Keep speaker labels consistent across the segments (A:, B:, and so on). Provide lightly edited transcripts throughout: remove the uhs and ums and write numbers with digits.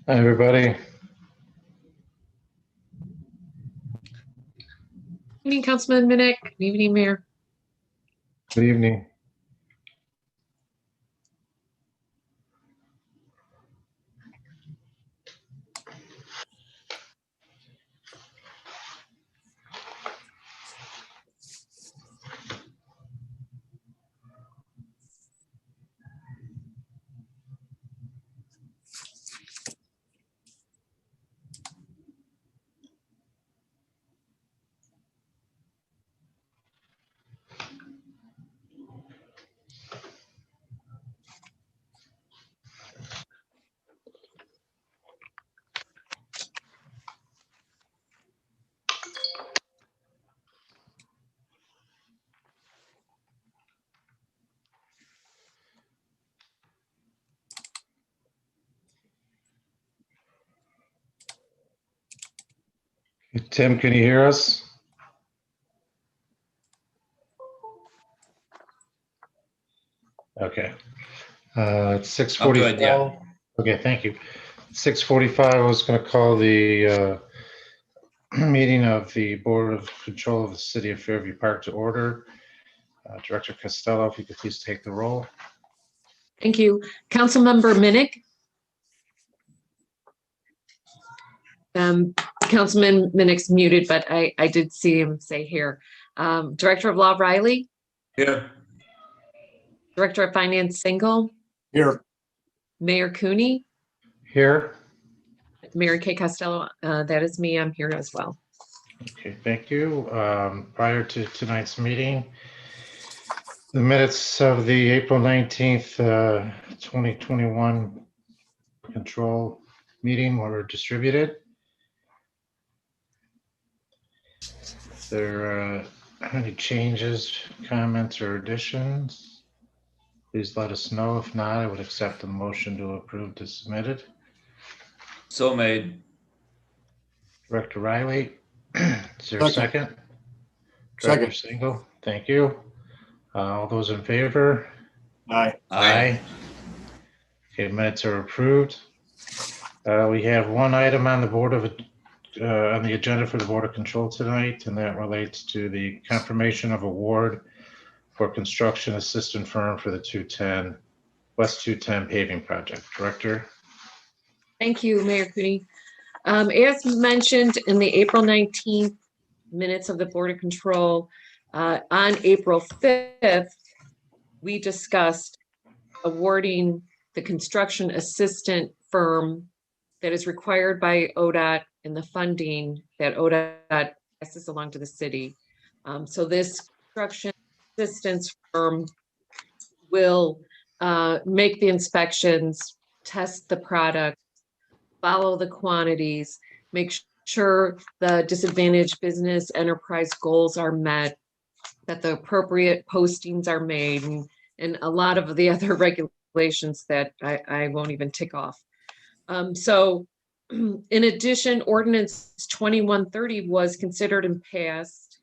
A: Hi, everybody.
B: Good evening, Councilman Minnick. Good evening, Mayor.
A: Good evening. Tim, can you hear us? Okay. It's 6:45.
C: good, yeah.
A: Okay, thank you. 6:45, I was going to call the meeting of the Board of Control of the City of Fairview Park to order. Director Costello, if you could please take the roll.
B: Thank you. Councilmember Minnick. Councilman Minnick's muted, but I did see him say here. Director of Law Riley.
C: Here.
B: Director of Finance Single.
C: Here.
B: Mayor Cooney.
A: Here.
B: Mayor K. Costello, that is me. I'm here as well.
A: Okay, thank you. Prior to tonight's meeting, the minutes of the April 19th, 2021 control meeting were distributed. If there are any changes, comments, or additions, please let us know. If not, I would accept the motion to approve as submitted.
C: So made.
A: Director Riley, is there a second? Director Single, thank you. All those in favor?
C: Aye.
A: Aye. Okay, minutes are approved. We have one item on the on the agenda for the Board of Control tonight, and that relates to the confirmation of award for construction assistant firm for the West 210 paving project. Director.
B: Thank you, Mayor Cooney. As mentioned in the April 19th minutes of the Board of Control, on April 5th, we discussed awarding the construction assistant firm that is required by ODOT and the funding that ODOT passes along to the city. So this construction assistance firm will make the inspections, test the product, follow the quantities, make sure the disadvantaged business enterprise goals are met, that the appropriate postings are made, and a lot of the other regulations that I won't even tick off. So in addition, Ordinance 2130 was considered and passed,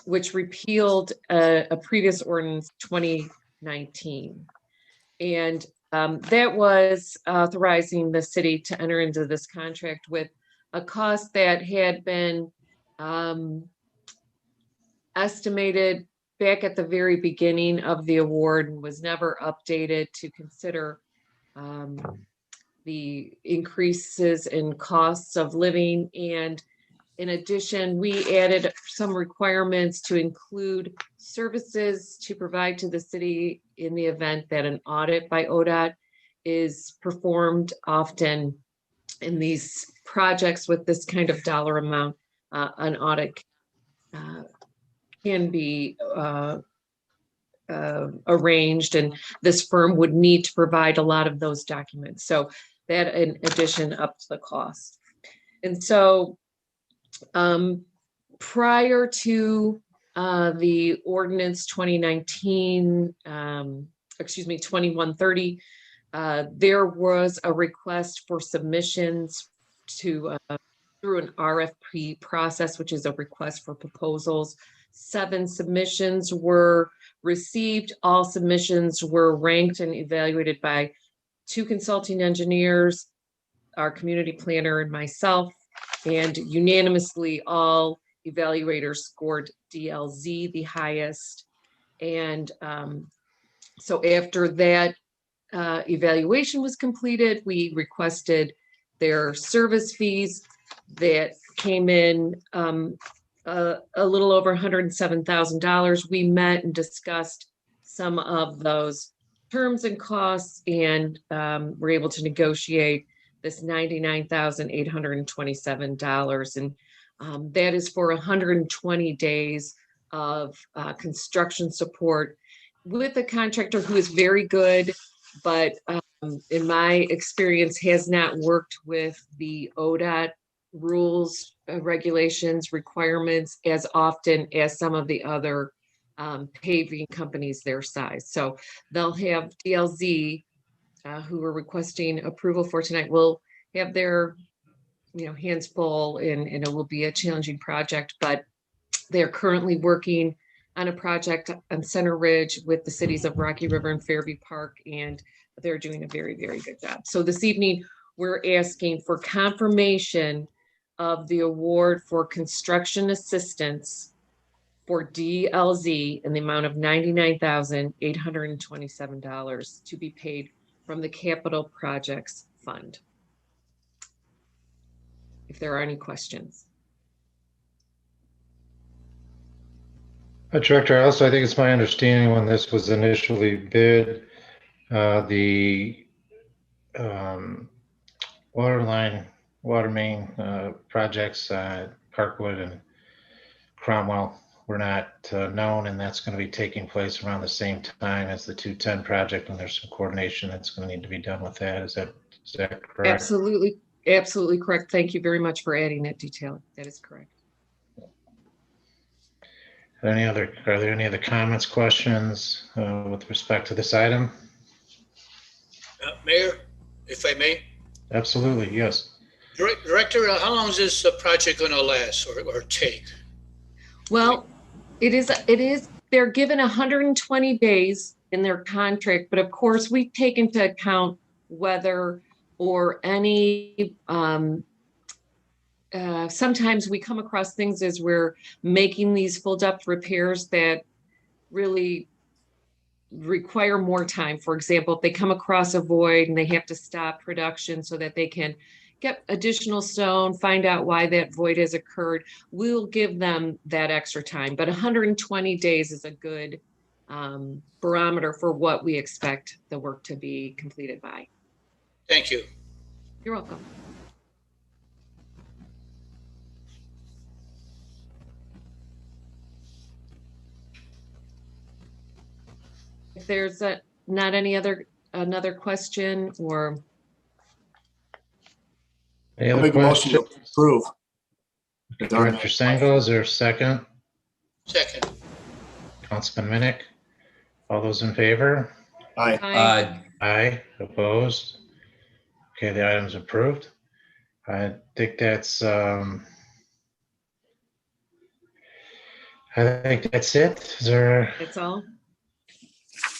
B: which repealed a previous ordinance 2019. And that was authorizing the city to enter into this contract with a cost that had been estimated back at the very beginning of the award and was never updated to consider the increases in costs of living. And in addition, we added some requirements to include services to provide to the city in the event that an audit by ODOT is performed. Often in these projects with this kind of dollar amount, an audit can be arranged, and this firm would need to provide a lot of those documents. So that in addition up to the cost. And so prior to the ordinance 2130, there was a request for submissions to through an RFP process, which is a request for proposals. 7 submissions were received. All submissions were ranked and evaluated by 2 consulting engineers, our community planner and myself, and unanimously all evaluators scored DLZ the highest. And so after that evaluation was completed, we requested their service fees that came in a little over $107,000. We met and discussed some of those terms and costs and were able to negotiate this $99,827. And that is for 120 days of construction support with a contractor who is very good, but in my experience has not worked with the ODOT rules, regulations, requirements as often as some of the other paving companies their size. So they'll have DLZ, who are requesting approval for tonight, will have their hands full, and it will be a challenging project, but they're currently working on a project on Center Ridge with the cities of Rocky River and Fairview Park, and they're doing a very, very good job. So this evening, we're asking for confirmation of the award for construction assistance for DLZ in the amount of $99,827 to be paid from the Capital Projects Fund. If there are any questions.
A: Director, I think it's my understanding when this was initially bid, the water main projects, Parkwood and Cromwell were not known, and that's going to be taking place around the same time as the 210 project, and there's some coordination that's going to need to be done with that. Is that correct?
B: Absolutely, absolutely correct. Thank you very much for adding that detail. That is correct.
A: Are there any other comments, questions with respect to this item?
D: Mayor, if I may.
A: Absolutely, yes.
D: Director, how long is this project going to last or take?
B: Well, it is, they're given 120 days in their contract, but of course we take into account weather or any, sometimes we come across things as we're making these full depth repairs that really require more time. For example, if they come across a void and they have to stop production so that they can get additional stone, find out why that void has occurred, we'll give them that extra time. But 120 days is a good barometer for what we expect the work to be completed by.
D: Thank you.
B: You're welcome. If there's not any another question or.
A: Any
E: I'll
A: other
E: make a motion to
A: questions?
E: approve.
A: Director Sengel, is there a second?
D: Second.
A: Councilman Minnick? All those in favor?
E: Aye.
C: Aye.
A: Aye. Opposed? Okay, the item's approved. I think that's it. Is there?
B: That's all.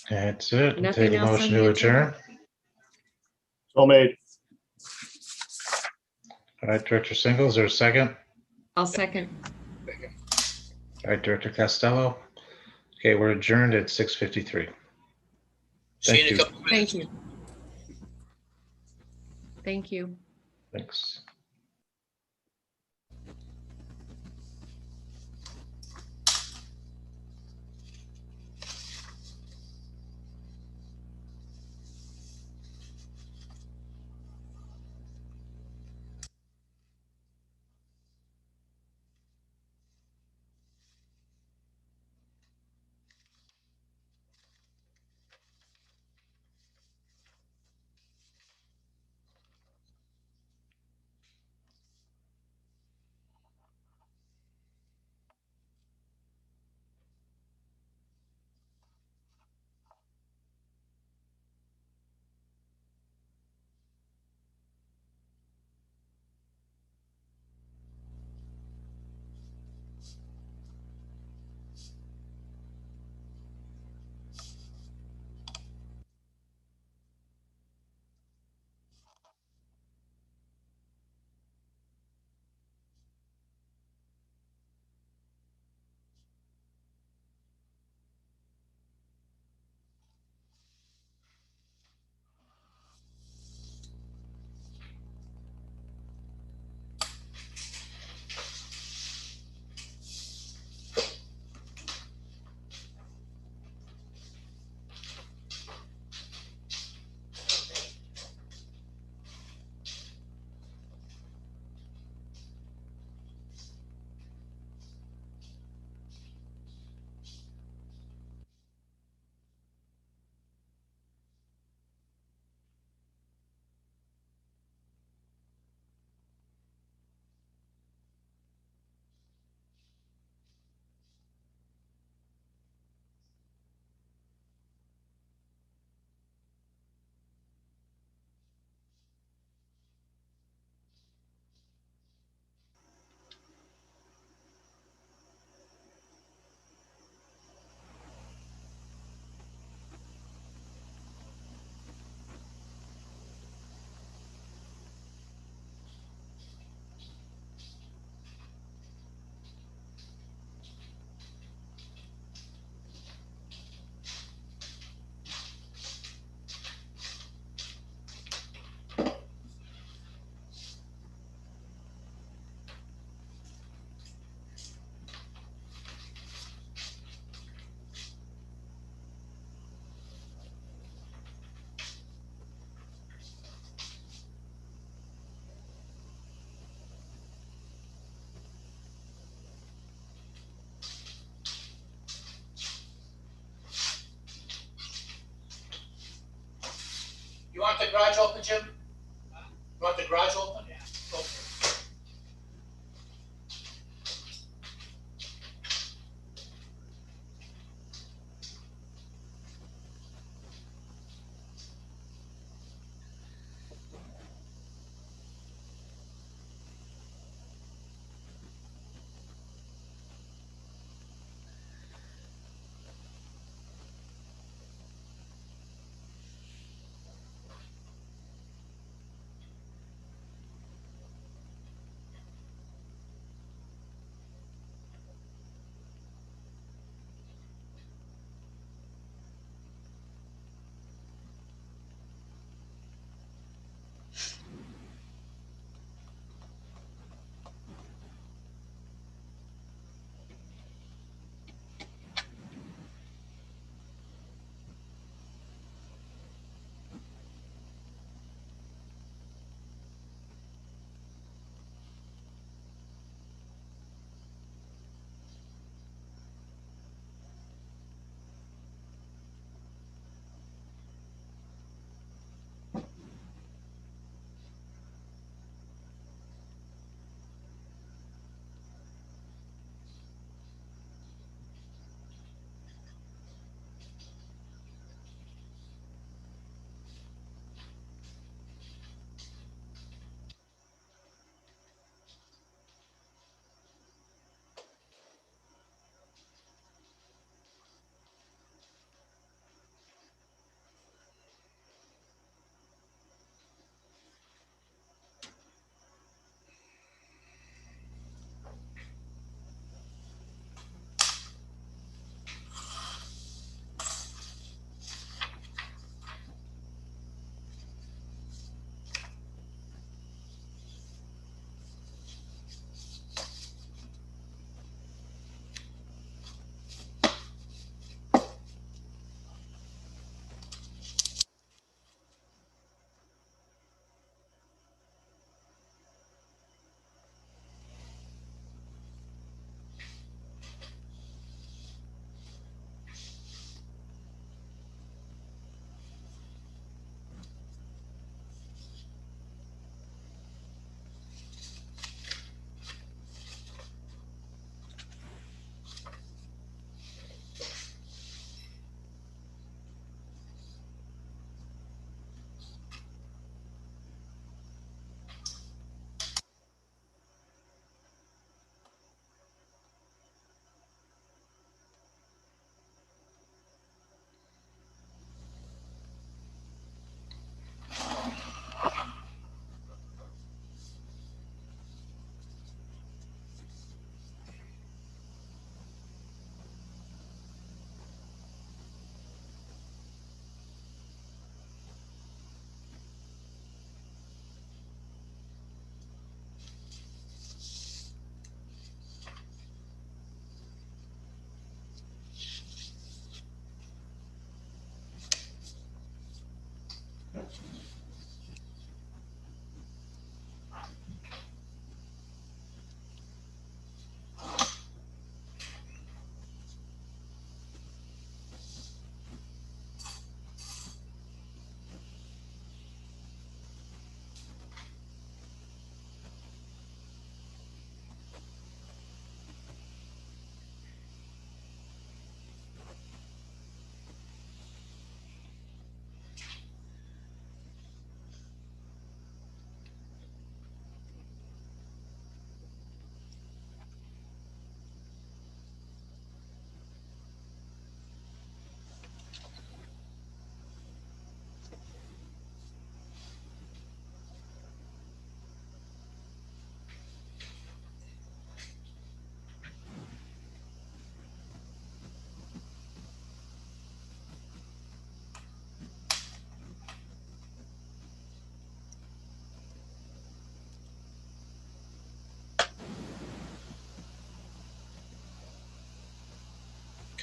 A: That's it. We'll
B: Nothing
A: take a
B: else on
A: motion
B: the
A: to
B: agenda?
A: adjourn.
E: So made.
A: All right, Director Singles, is there a second?
B: I'll second.
A: All right, Director Costello. Okay, we're adjourned at 6:53.
D: See you in
A: Thank
D: a
A: you.
D: couple minutes.
B: Thank you. Thank you.
A: Thanks.
D: garage open, Jim? You want the garage open? Yeah. Okay.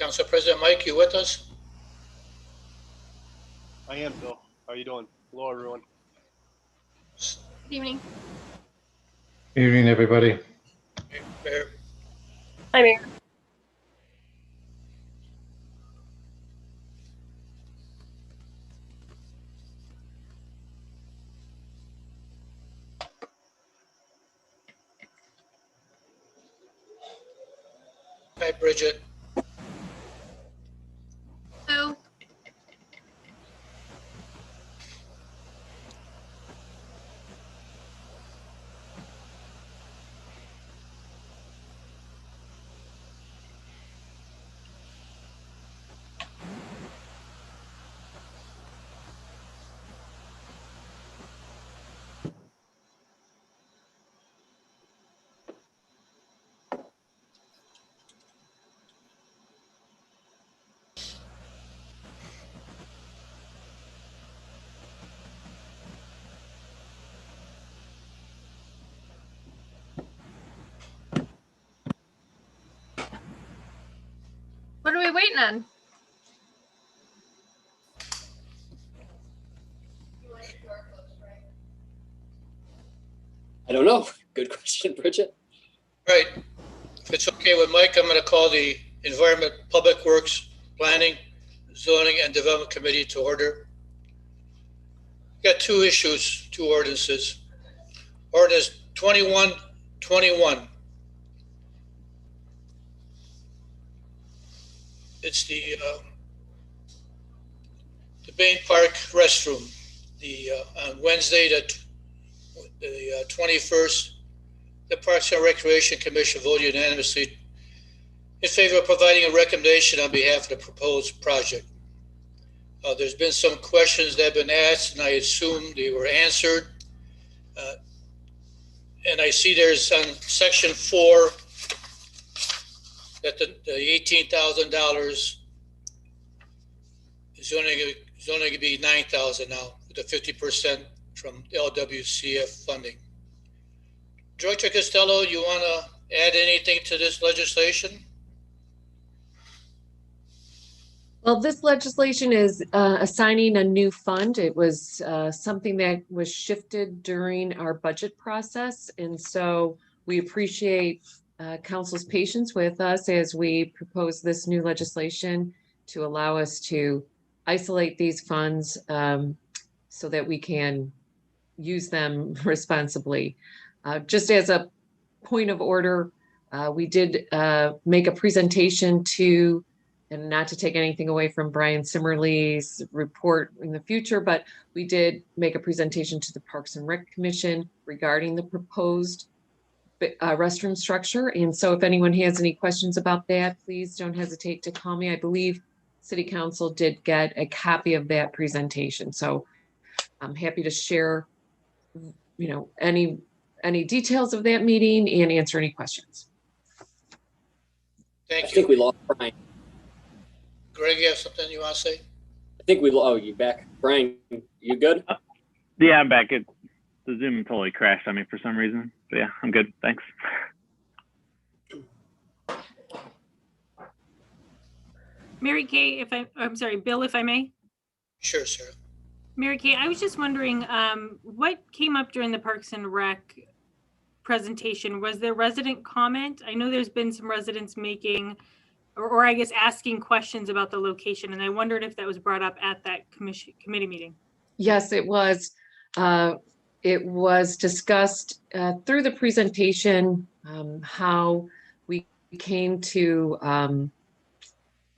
D: Council President Mike, you with us?
E: I am, Bill. How are you doing? Hello, everyone.
F: Good evening.
A: Evening, everybody.
D: Mayor,
F: Hi, Mayor.
D: Hi, Bridget.
F: Sue. What are we waiting on?
G: I don't know. Good question, Bridget.
D: Right. If it's okay with Mike, I'm going to call the Environment, Public Works, Planning, Zoning, and Development Committee to order. Got two issues, two ordinances. Ordinance 2121. It's the Bain Park restroom. On Wednesday, the 21st, the Parks and Recreation Commission voted unanimously in favor of providing a recommendation on behalf of the proposed project. There's been some questions that have been asked, and I assume they were answered. And I see there's on section 4 that the $18,000 is only going to be $9,000 now with the 50% from LWCF funding. Director Costello, you want to add anything to this legislation?
B: Well, this legislation is assigning a new fund. It was something that was shifted during our budget process. And so we appreciate council's patience with us as we propose this new legislation to allow us to isolate these funds so that we can use them responsibly. Just as a point of order, we did make a presentation to, and not to take anything away from Brian Simmerly's report in the future, but we did make a presentation to the Parks and Rec Commission regarding the proposed restroom structure. And so if anyone has any questions about that, please don't hesitate to call me. I believe City Council did get a copy of that presentation. So I'm happy to share, any details of that meeting and answer any questions.
D: Thank
G: I
D: you.
G: think we lost Brian.
D: Greg, you have something you want to say?
G: I think we. Oh, you back, Brian? You good?
H: Yeah, I'm back. The Zoom totally crashed on me for some reason. But yeah, I'm good. Thanks.
I: Mary Kay, I'm sorry, Bill, if I may.
D: Sure, Sarah.
I: Mary Kay, I was just wondering, what came up during the Parks and Rec presentation? Was there resident comment? I know there's been some residents making, or I guess asking questions about the location, and I wondered if that was brought up at that committee meeting.
B: Yes, it was. It was discussed through the presentation how we came to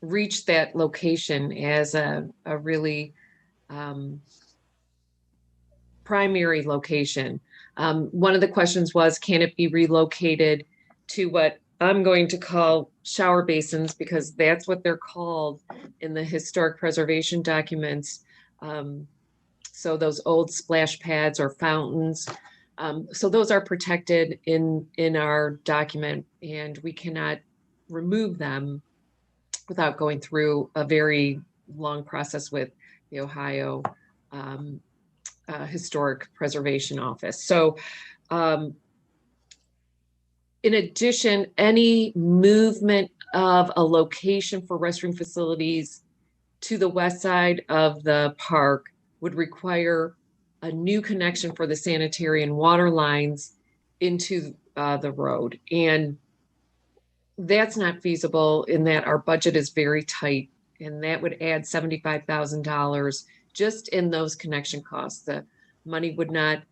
B: reach that location as a really primary location. One of the questions was, can it be relocated to what I'm going to call shower basins, because that's what they're called in the historic preservation documents. So those old splash pads or fountains. So those are protected in our document, and we cannot remove them without going through a very long process with the Ohio Historic Preservation Office. So in addition, any movement of a location for restroom facilities to the west side of the park would require a new connection for the sanitary and water lines into the road. And that's not feasible in that our budget is very tight, and that would add $75,000 just in those connection costs. The money would not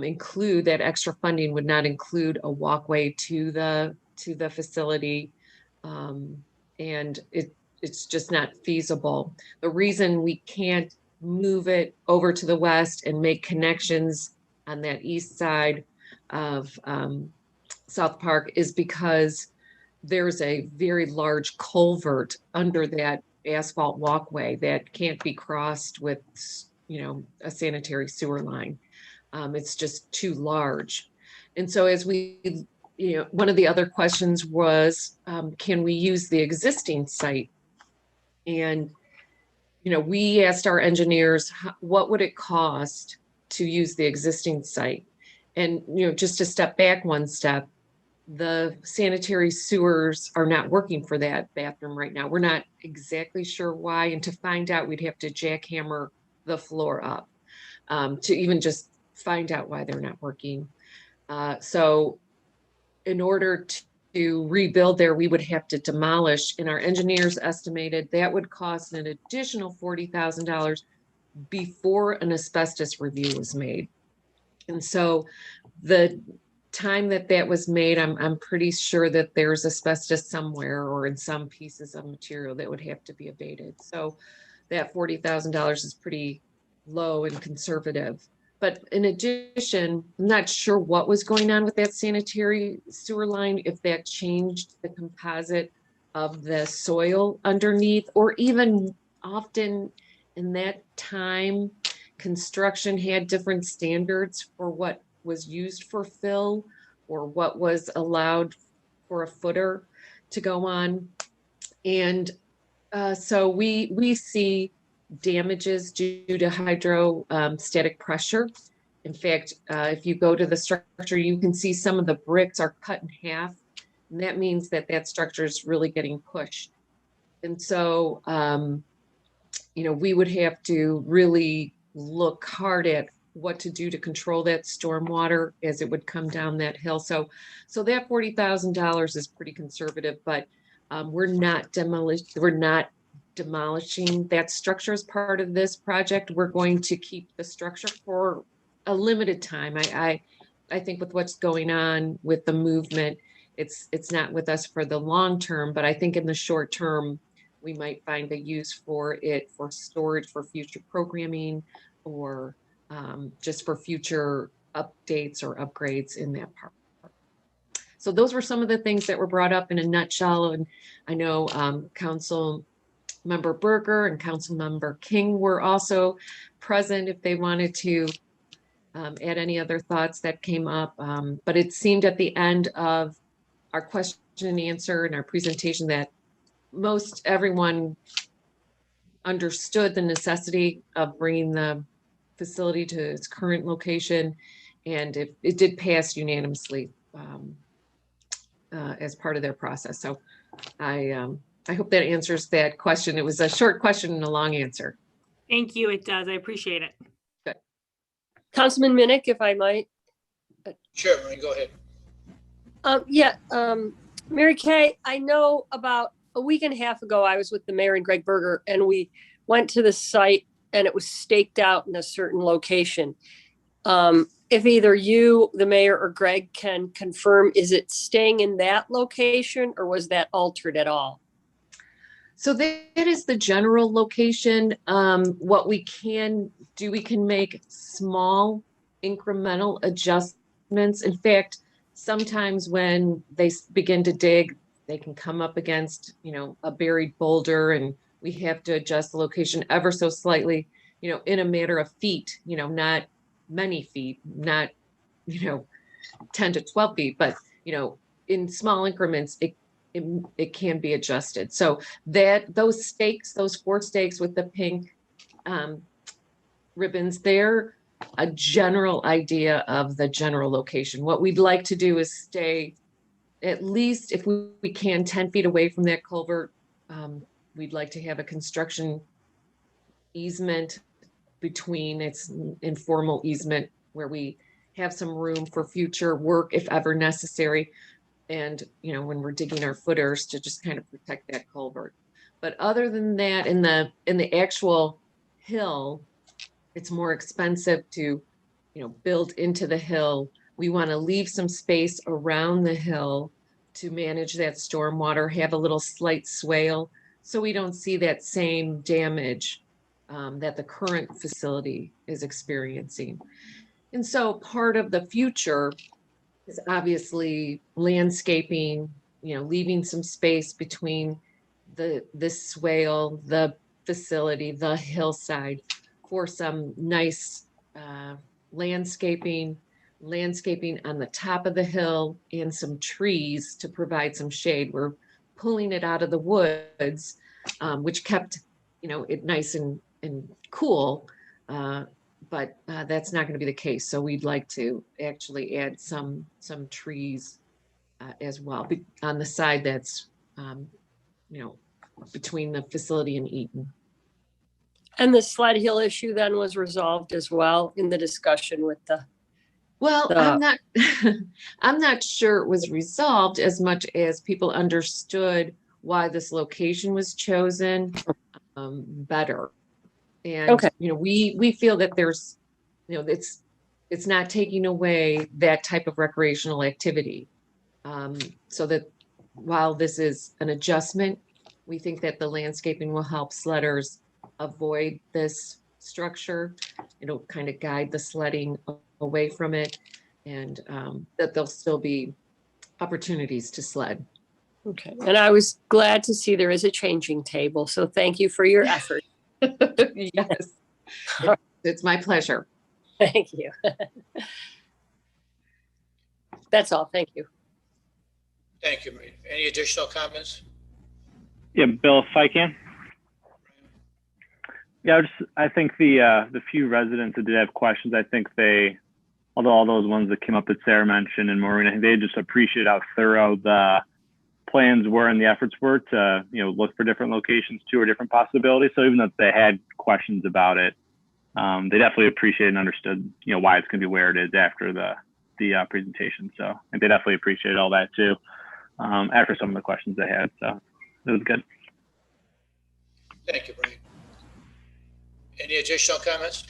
B: include, that extra funding would not include a walkway to the facility, And it's just not feasible. The reason we can't move it over to the west and make connections on that east side of South Park is because there's a very large culvert under that asphalt walkway that can't be crossed with, a sanitary sewer line. It's just too large. And so as we, one of the other questions was, can we use the existing site? And, we asked our engineers, what would it cost to use the existing site? And, just to step back one step, the sanitary sewers are not working for that bathroom right now. We're not exactly sure why. And to find out, we'd have to jackhammer the floor up to even just find out why they're not working. So in order to rebuild there, we would have to demolish, and our engineers estimated that would cost an additional $40,000 before an asbestos review was made. And so the time that was made, I'm pretty sure that there's asbestos somewhere or in some pieces of material that would have to be abated. So that $40,000 is pretty low and conservative. But in addition, I'm not sure what was going on with that sanitary sewer line, if that changed the composite of the soil underneath, or even often in that time, construction had different standards for what was used for fill or what was allowed for a footer to go on. And so we see damages due to hydrostatic pressure. In fact, if you go to the structure, you can see some of the bricks are cut in half. And that means that that structure is really getting pushed. And so, we would have to really look hard at what to do to control that stormwater as it would come down that hill. So that $40,000 is pretty conservative, but we're not demolishing that structure as part of this project. We're going to keep the structure for a limited time. I think with what's going on with the movement, it's not with us for the long term, but I think in the short term, we might find a use for it for storage for future programming or just for future updates or upgrades in that park. So those were some of the things that were brought up in a nutshell. And I know Council Member Berger and Council Member King were also present if they wanted to add any other thoughts that came up. But it seemed at the end of our question and answer and our presentation that most everyone understood the necessity of bringing the facility to its current location, and it did pass unanimously as part of their process. So I hope that answers that question. It was a short question and a long answer.
I: Thank you. It does. I appreciate it.
B: Good.
J: Councilman Minnick, if I might.
D: Sure, Maureen, go ahead.
J: Mary Kay, I know about a week and a half ago, I was with the mayor and Greg Berger, and we went to the site and it was staked out in a certain location. If either you, the mayor, or Greg can confirm, is it staying in that location or was that altered at all?
B: So that is the general location. What we can do, we can make small incremental adjustments. In fact, sometimes when they begin to dig, they can come up against, a buried boulder, and we have to adjust the location ever so slightly, in a matter of feet, not many feet, not, 10 to 12 feet, but, in small increments, it can be adjusted. So those stakes, those 4 stakes with the pink ribbons, they're a general idea of the general location. What we'd like to do is stay at least, if we can, 10 feet away from that culvert. We'd like to have a construction easement between, it's informal easement where we have some room for future work if ever necessary. And, when we're digging our footers to just kind of protect that culvert. But other than that, in the actual hill, it's more expensive to, build into the hill. We want to leave some space around the hill to manage that stormwater, have a little slight swale, so we don't see that same damage that the current facility is experiencing. And so part of the future is obviously landscaping, leaving some space between the swale, the facility, the hillside for some nice landscaping on the top of the hill and some trees to provide some shade. We're pulling it out of the woods, which kept, it nice and cool. But that's not going to be the case. So we'd like to actually add some trees as well on the side that's, between the facility and Eaton.
J: And the Sled Hill issue then was resolved as well in the discussion with the.
B: Well, I'm not, I'm not sure it was resolved as much as people understood why this location was chosen better. And,
J: Okay.
B: we feel that there's, it's not taking away that type of recreational activity. So that while this is an adjustment, we think that the landscaping will help sledders avoid this structure. It'll kind of guide the sledding away from it, and that there'll still be opportunities to sled.
J: Okay. And I was glad to see there is a changing table. So thank you for your effort.
B: Yes, it's my pleasure.
J: Thank you. That's all. Thank you.
D: Thank you, Marie. Any additional comments?
H: Yeah, Bill, if I can. Yeah, I think the few residents that did have questions, I think although all those ones that came up that Sarah mentioned and Maureen, I think they just appreciate how thorough the plans were and the efforts were to, look for different locations too, or different possibilities. So even if they had questions about it, they definitely appreciated and understood, why it's going to be where it is after the presentation. So I think they definitely appreciated all that too, after some of the questions they had. So it was good.
D: Thank you, Brian. Any additional comments?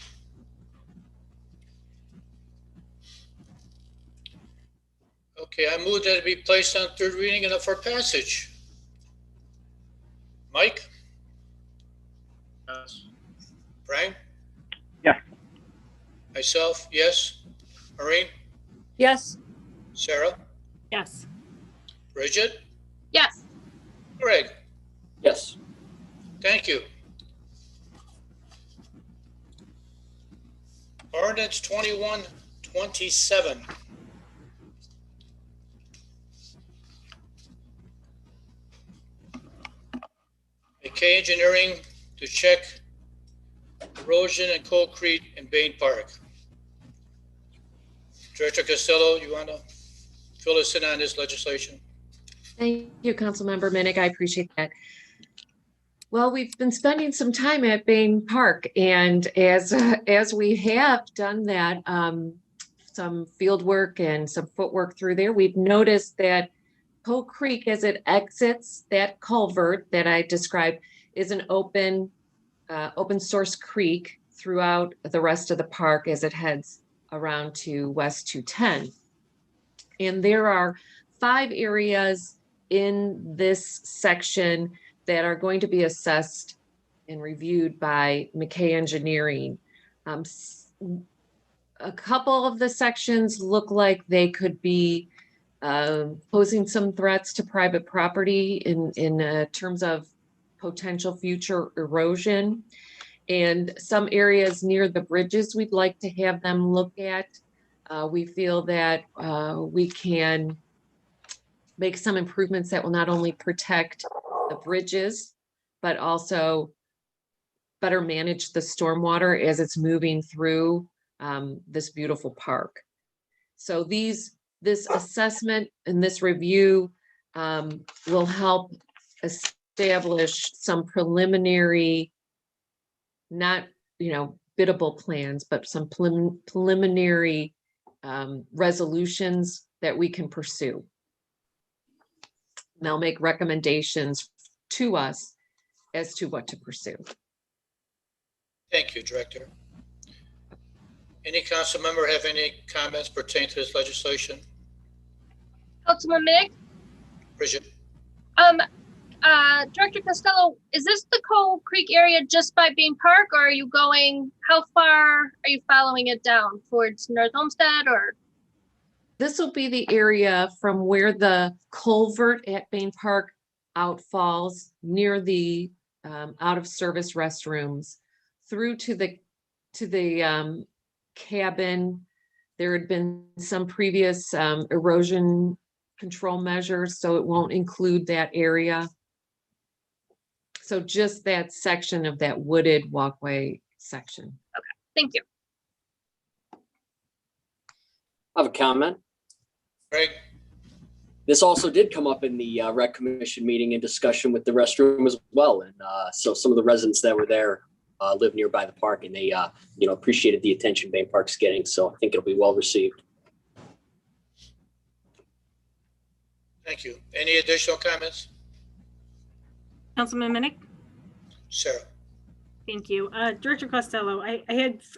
D: Okay, I move that it be placed on third reading and up for passage. Mike?
E: Yes.
D: Brian?
H: Yes.
D: Myself, yes. Maureen?
J: Yes.
D: Sarah?
I: Yes.
D: Bridget?
F: Yes.
D: Greg?
G: Yes.
D: Thank you. Ordinance 2127. McKay Engineering to check erosion and concrete in Bain Park. Director Costello, you want to fill us in on this legislation?
B: Thank you, Councilmember Minnick. I appreciate that. Well, we've been spending some time at Bain Park, and as we have done that, some field work and some footwork through there, we've noticed that Poe Creek, as it exits that culvert that I described, is an open source creek throughout the rest of the park as it heads around to West 210. And there are 5 areas in this section that are going to be assessed and reviewed by McKay Engineering. A couple of the sections look like they could be posing some threats to private property in terms of potential future erosion. And some areas near the bridges we'd like to have them look at. We feel that we can make some improvements that will not only protect the bridges, but also better manage the stormwater as it's moving through this beautiful park. So this assessment and this review will help establish some preliminary, not biddable plans, but some preliminary resolutions that we can pursue. They'll make recommendations to us as to what to pursue.
D: Thank you, Director. Any council member have any comments pertaining to this legislation?
F: Councilman Mick?
D: Bridget?
F: Director Costello, is this the Coal Creek area just by Bain Park, or are you going, how far are you following it down towards North Homestead, or?
B: This will be the area from where the culvert at Bain Park outfalls near the out of service restrooms through to the cabin. There had been some previous erosion control measures, so it won't include that area. So just that section of that wooded walkway section.
F: Okay, thank you.
G: I have a comment.
D: Greg?
G: This also did come up in the rec commission meeting in discussion with the restroom as well. And so some of the residents that were there live nearby the park, and they appreciated the attention Bain Park's getting. So I think it'll be well received.
D: Thank you. Any additional comments?
I: Councilman Minnick?
D: Sarah?
I: Thank you. Director Costello, I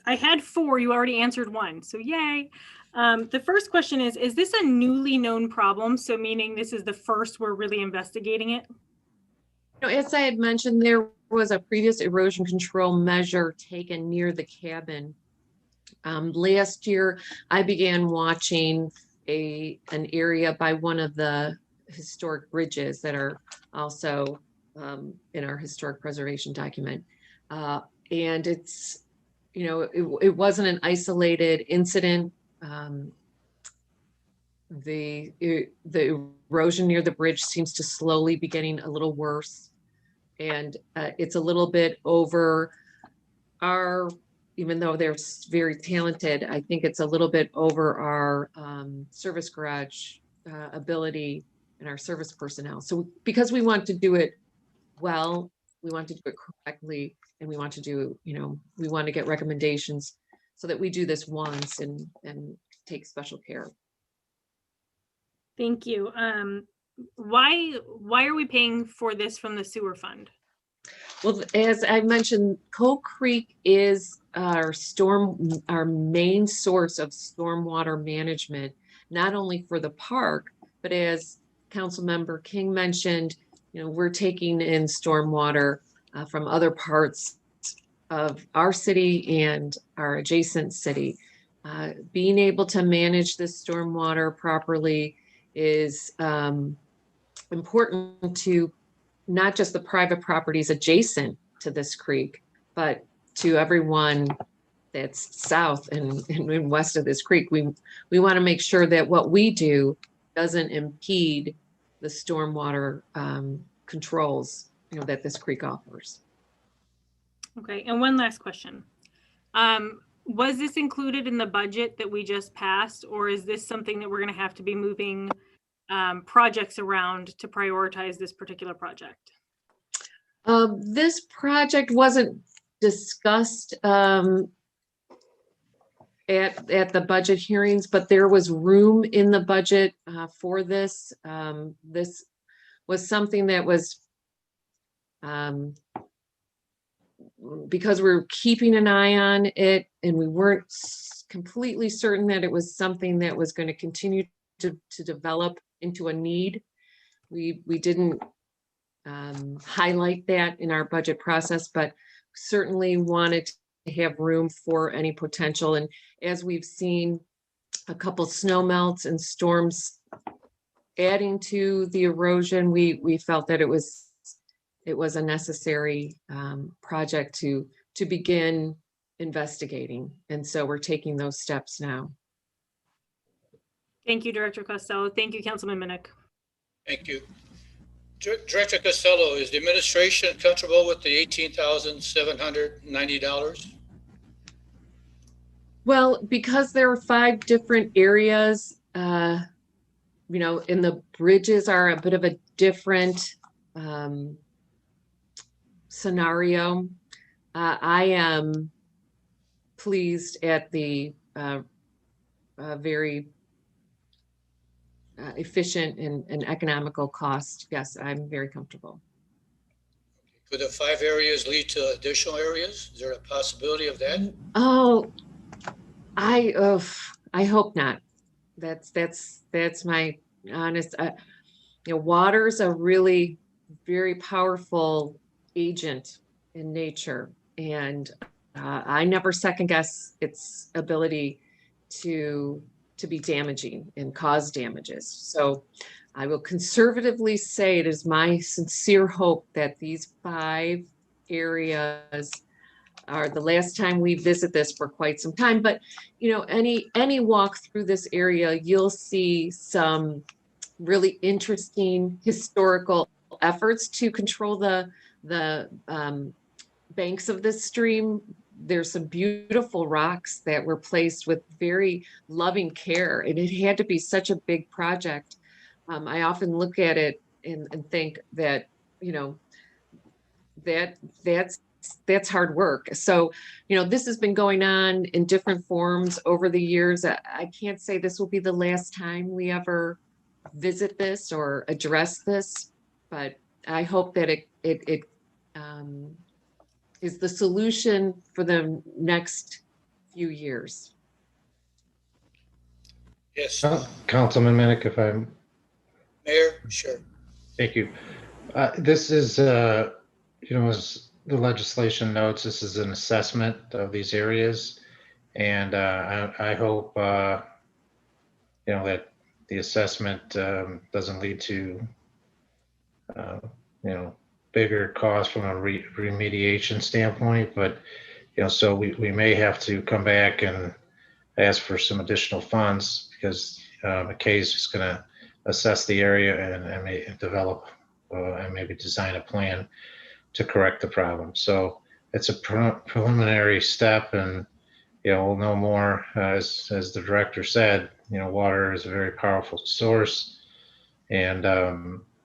I: had 4, you already answered 1, so yay. The first question is this a newly known problem? So meaning this is the first we're really investigating it?
B: As I had mentioned, there was a previous erosion control measure taken near the cabin. Last year, I began watching an area by one of the historic bridges that are also in our historic preservation document. And it's, it wasn't an isolated incident. The erosion near the bridge seems to slowly be getting a little worse. And it's a little bit over our, even though they're very talented, I think it's a little bit over our service garage ability and our service personnel. So because we want to do it well, we want to do it correctly, and we want to do, we want to get recommendations so that we do this once and take special care.
I: Thank you. Why are we paying for this from the sewer fund?
B: Well, as I mentioned, Coal Creek is our main source of stormwater management, not only for the park, but as Councilmember King mentioned, we're taking in stormwater from other parts of our city and our adjacent city. Being able to manage this stormwater properly is important to not just the private properties adjacent to this creek, but to everyone that's south and west of this creek. We want to make sure that what we do doesn't impede the stormwater controls, that this creek offers.
I: Okay, and one last question. Was this included in the budget that we just passed, or is this something that we're going to have to be moving projects around to prioritize this particular project?
B: This project wasn't discussed at the budget hearings, but there was room in the budget for this. This was something that was, because we're keeping an eye on it and we weren't completely certain that it was something that was going to continue to develop into a need. We didn't highlight that in our budget process, but certainly wanted to have room for any potential. And as we've seen a couple snow melts and storms adding to the erosion, we felt that it was a necessary project to begin investigating. And so we're taking those steps now.
I: Thank you, Director Costello. Thank you, Councilman Minnick.
D: Thank you. Director Costello, is the administration comfortable with the $18,790?
B: Well, because there are 5 different areas, and the bridges are a bit of a different scenario. I am pleased at the very efficient and economical cost. Yes, I'm very comfortable.
D: Could the 5 areas lead to additional areas? Is there a possibility of that?
B: Oh, I hope not. That's my honest. water is a really very powerful agent in nature, and I never second guess its ability to be damaging and cause damages. So I will conservatively say it is my sincere hope that these 5 areas are the last time we visit this for quite some time. But any walk through this area, you'll see some really interesting historical efforts to control the banks of this stream. There's some beautiful rocks that were placed with very loving care, and it had to be such a big project. I often look at it and think that, that's hard work. So, this has been going on in different forms over the years. I can't say this will be the last time we ever visit this or address this, but I hope that it is the solution for the next few years.
D: Yes,
A: Councilman Minnick, if I'm,
D: Mayor, sure.
A: thank you. This is, as the legislation notes, this is an assessment of these areas. And I hope, that the assessment doesn't lead to, bigger costs from a remediation standpoint. But, so we may have to come back and ask for some additional funds, because McKay is just going to assess the area and may develop and maybe design a plan to correct the problem. So it's a preliminary step, and we'll know more as the director said. Water is a very powerful source, and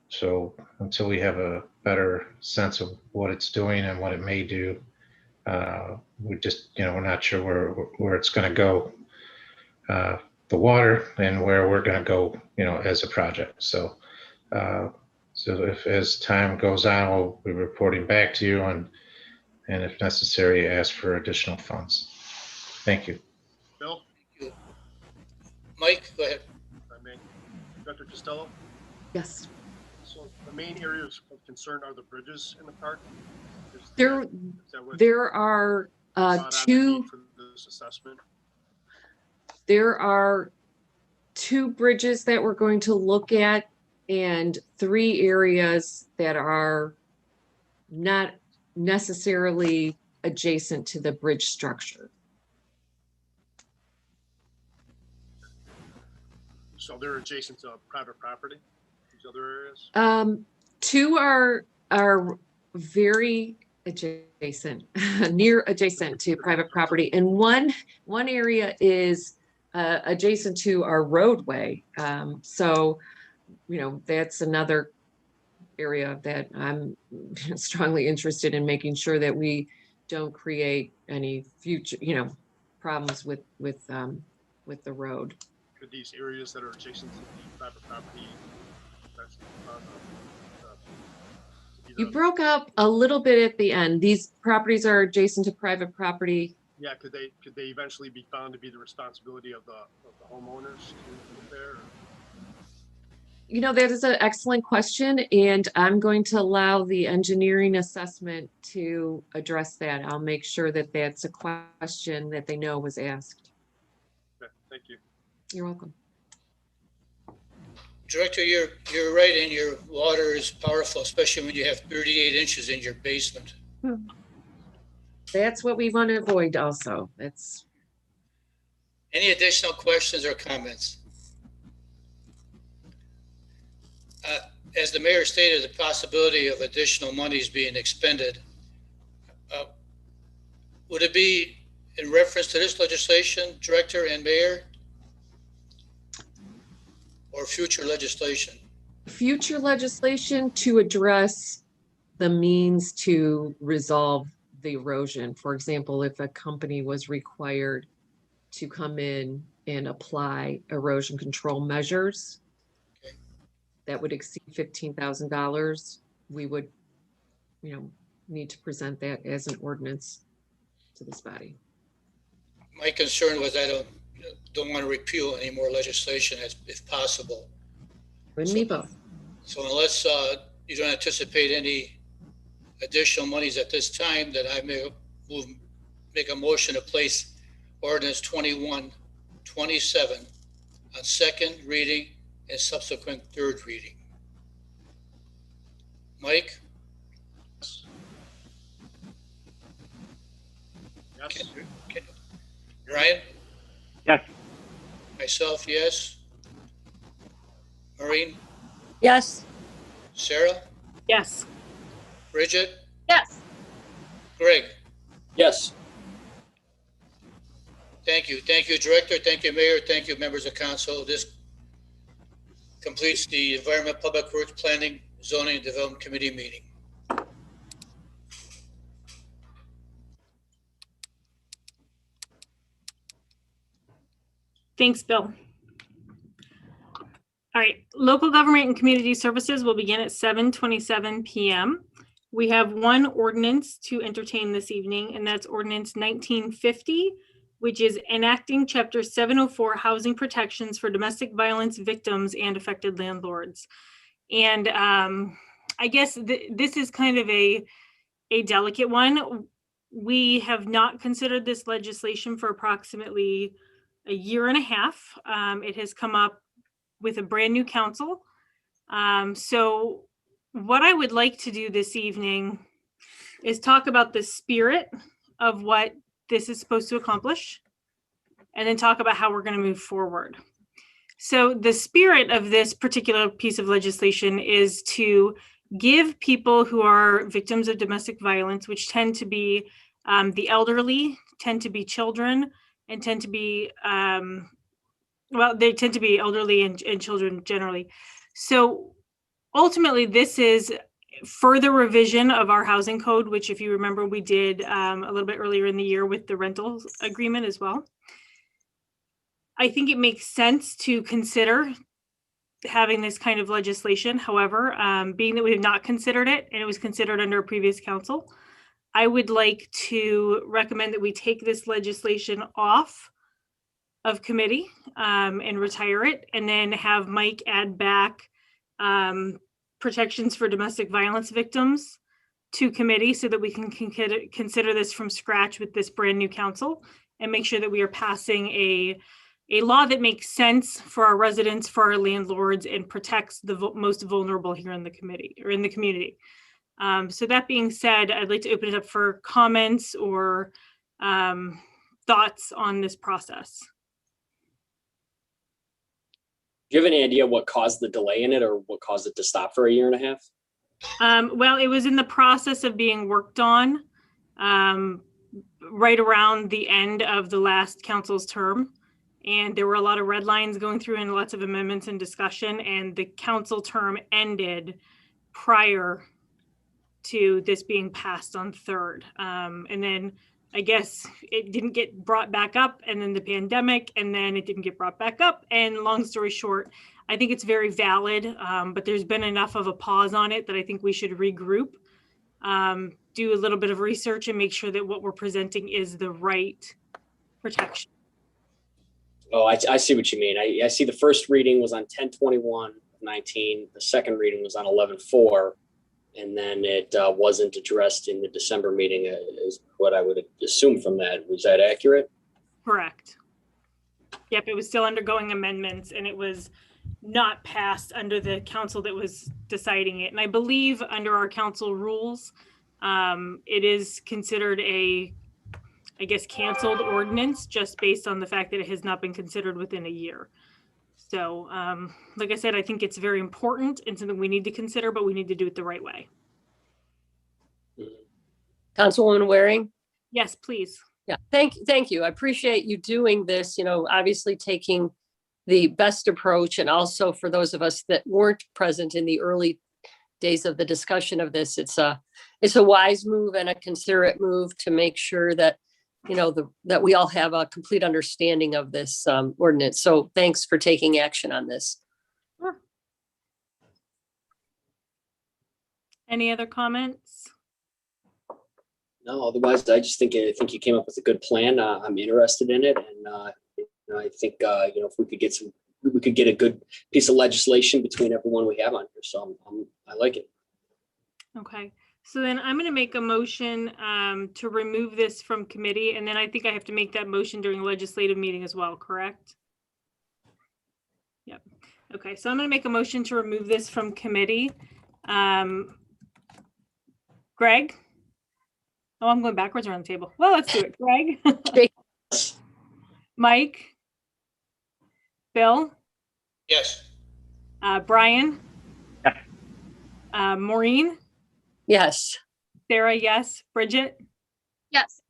A: so until we have a better sense of what it's doing and what it may do, we just we're not sure where it's going to go, the water, and where we're going to go as a project. So so if as time goes on, we'll be reporting back to you, and if necessary, ask for additional funds. Thank you.
E: Bill,
D: Thank you. Mike, go ahead.
E: if I may. Dr. Costello,
B: Yes.
E: so the main areas of concern are the bridges in the park?
B: There are two.
E: For this assessment?
B: There are 2 bridges that we're going to look at, and 3 areas that are not necessarily adjacent to the bridge structure.
E: So they're adjacent to private property, these other areas?
B: 2 are very adjacent, near adjacent to private property, and one area is adjacent to our roadway. So, that's another area that I'm strongly interested in making sure that we don't create any future, problems with the road.
E: Could these areas that are adjacent to the private property,
B: You broke up a little bit at the end. These properties are adjacent to private property.
E: yeah, could they eventually be found to be the responsibility of the homeowners there?
B: That is an excellent question, and I'm going to allow the engineering assessment to address that. I'll make sure that that's a question that they know was asked.
E: Okay, thank you.
B: You're welcome.
D: Director, you're right, and your water is powerful, especially when you have 38 inches in your basement.
B: That's what we want to avoid also. That's.
D: Any additional questions or comments? As the mayor stated, the possibility of additional monies being expended, would it be in reference to this legislation, Director and Mayor? Or future legislation?
B: Future legislation to address the means to resolve the erosion. For example, if a company was required to come in and apply erosion control measures that would exceed $15,000, we would, need to present that as an ordinance to this body.
D: My concern was I don't want to repeal any more legislation if possible.
B: And me both.
D: So unless you don't anticipate any additional monies at this time, then I make a motion to place ordinance 2127 on second reading and subsequent third reading. Mike?
E: Yes.
D: Okay. Ryan?
H: Yes.
D: Myself, yes. Maureen?
J: Yes.
D: Sarah?
I: Yes.
D: Bridget?
F: Yes.
D: Greg?
G: Yes.
D: Thank you. Thank you, Director. Thank you, Mayor. Thank you, members of council. This completes the Environment, Public Works, Planning, Zoning, and Development Committee meeting.
I: Thanks, Bill. All right, local government and community services will begin at 7:27 p.m. We have one ordinance to entertain this evening, and that's ordinance 1950, which is enacting chapter 704 housing protections for domestic violence victims and affected landlords. And I guess this is kind of a delicate one. We have not considered this legislation for approximately a year and a half. It has come up with a brand new council. So what I would like to do this evening is talk about the spirit of what this is supposed to accomplish, and then talk about how we're going to move forward. So the spirit of this particular piece of legislation is to give people who are victims of domestic violence, which tend to be the elderly, tend to be children, and tend to be they tend to be elderly and children generally. So ultimately, this is further revision of our housing code, which, if you remember, we did a little bit earlier in the year with the rental agreement as well. I think it makes sense to consider having this kind of legislation. However, being that we have not considered it and it was considered under a previous council, I would like to recommend that we take this legislation off of committee and retire it, and then have Mike add back protections for domestic violence victims to committee so that we can consider this from scratch with this brand new council and make sure that we are passing a law that makes sense for our residents, for our landlords, and protects the most vulnerable here in the committee or in the community. So that being said, I'd like to open it up for comments or thoughts on this process.
G: Do you have any idea what caused the delay in it or what caused it to stop for a year and a half?
I: Well, it was in the process of being worked on right around the end of the last council's term. And there were a lot of red lines going through and lots of amendments and discussion. And the council term ended prior to this being passed on third. And then I guess it didn't get brought back up, and then the pandemic, and then it didn't get brought back up. And long story short, I think it's very valid, but there's been enough of a pause on it that I think we should regroup, do a little bit of research, and make sure that what we're presenting is the right protection.
G: Oh, I see what you mean. I see the first reading was on 10/21/19. The second reading was on 11/4. And then it wasn't addressed in the December meeting, is what I would assume from that. Was that accurate?
I: Correct. Yep, it was still undergoing amendments, and it was not passed under the council that was deciding it. And I believe under our council rules, it is considered a, I guess, canceled ordinance just based on the fact that it has not been considered within a year. So, like I said, I think it's very important and something we need to consider, but we need to do it the right way.
J: Councilwoman Waring?
I: Yes, please.
J: Yeah, thank you. I appreciate you doing this, obviously taking the best approach, and also for those of us that weren't present in the early days of the discussion of this, it's a wise move and a considerate move to make sure that that we all have a complete understanding of this ordinance. So thanks for taking action on this.
I: Sure. Any other comments?
G: No, otherwise, I think you came up with a good plan. I'm interested in it, and I think if we could get some we could get a good piece of legislation between everyone we have on here. So I like it.
I: Okay, so then I'm going to make a motion to remove this from committee, and then I think I have to make that motion during a legislative meeting as well, correct? Yep. Okay, so I'm going to make a motion to remove this from committee. Greg? Oh, I'm going backwards around the table. Well, let's do it. Greg? Mike? Bill?
D: Yes.
I: Brian?
H: Yes.
I: Maureen?
J: Yes.
I: Sarah, yes. Bridget?
F: Yes.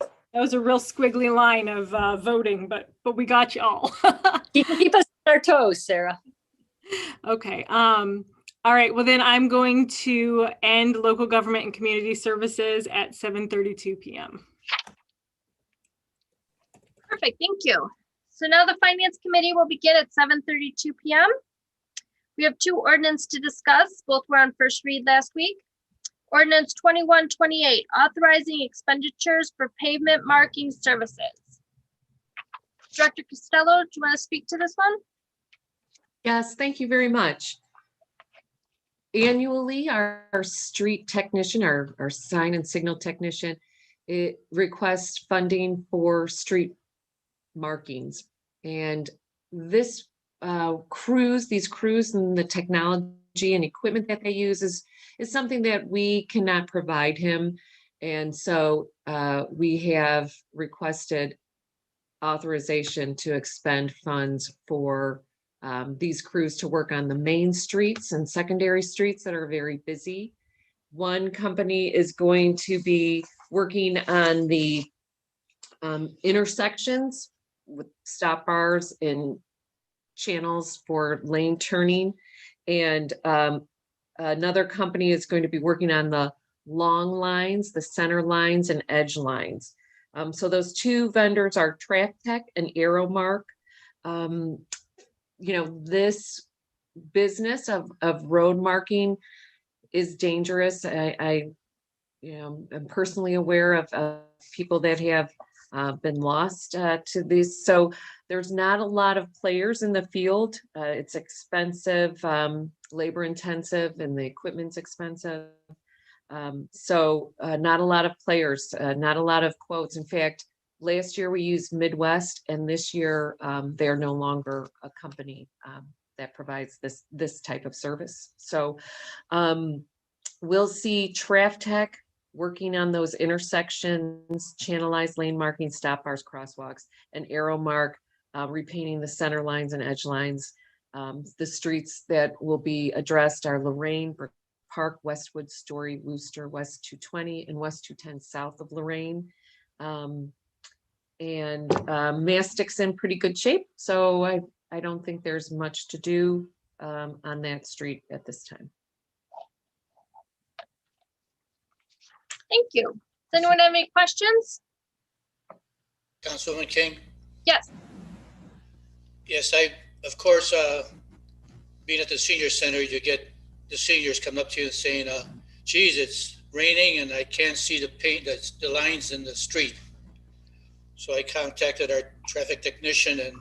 I: That was a real squiggly line of voting, but we got you all.
J: Keep us on our toes, Sarah.
I: Okay. All right. Well, then I'm going to end local government and community services at 7:32 p.m.
F: Perfect, thank you. So now the Finance Committee will begin at 7:32 p.m. We have two ordinances to discuss. Both were on first read last week. Ordinance 2128, authorizing expenditures for pavement marking services. Director Costello, do you want to speak to this one?
B: Yes, thank you very much. Annually, our street technician, our sign and signal technician, it requests funding for street markings. And this these crews and the technology and equipment that they use is something that we cannot provide him. And so we have requested authorization to expend funds for these crews to work on the main streets and secondary streets that are very busy. One company is going to be working on the intersections with stop bars and channels for lane turning. And another company is going to be working on the long lines, the center lines and edge lines. So those two vendors are TrackTech and AeroMark. You know, this business of road marking is dangerous. I am personally aware of people that have been lost to these. So there's not a lot of players in the field. It's expensive, labor intensive, and the equipment's expensive. So not a lot of players, not a lot of quotes. In fact, last year we used Midwest, and this year they're no longer a company that provides this type of service. So we'll see TrackTech working on those intersections, channelized lane marking, stop bars, crosswalks, and AeroMark repainting the center lines and edge lines. The streets that will be addressed are Lorraine, Park, Westwood, Story, Wooster, West 220, and West 210 south of Lorraine. Mastic's in pretty good shape, so I don't think there's much to do on that street at this time.
F: Thank you. Does anyone have any questions?
D: Councilwoman King?
F: Yes.
D: Yes, of course, being at the senior center, you get the seniors come up to you and saying, geez, it's raining and I can't see the paint, the lines in the street. So I contacted our traffic technician and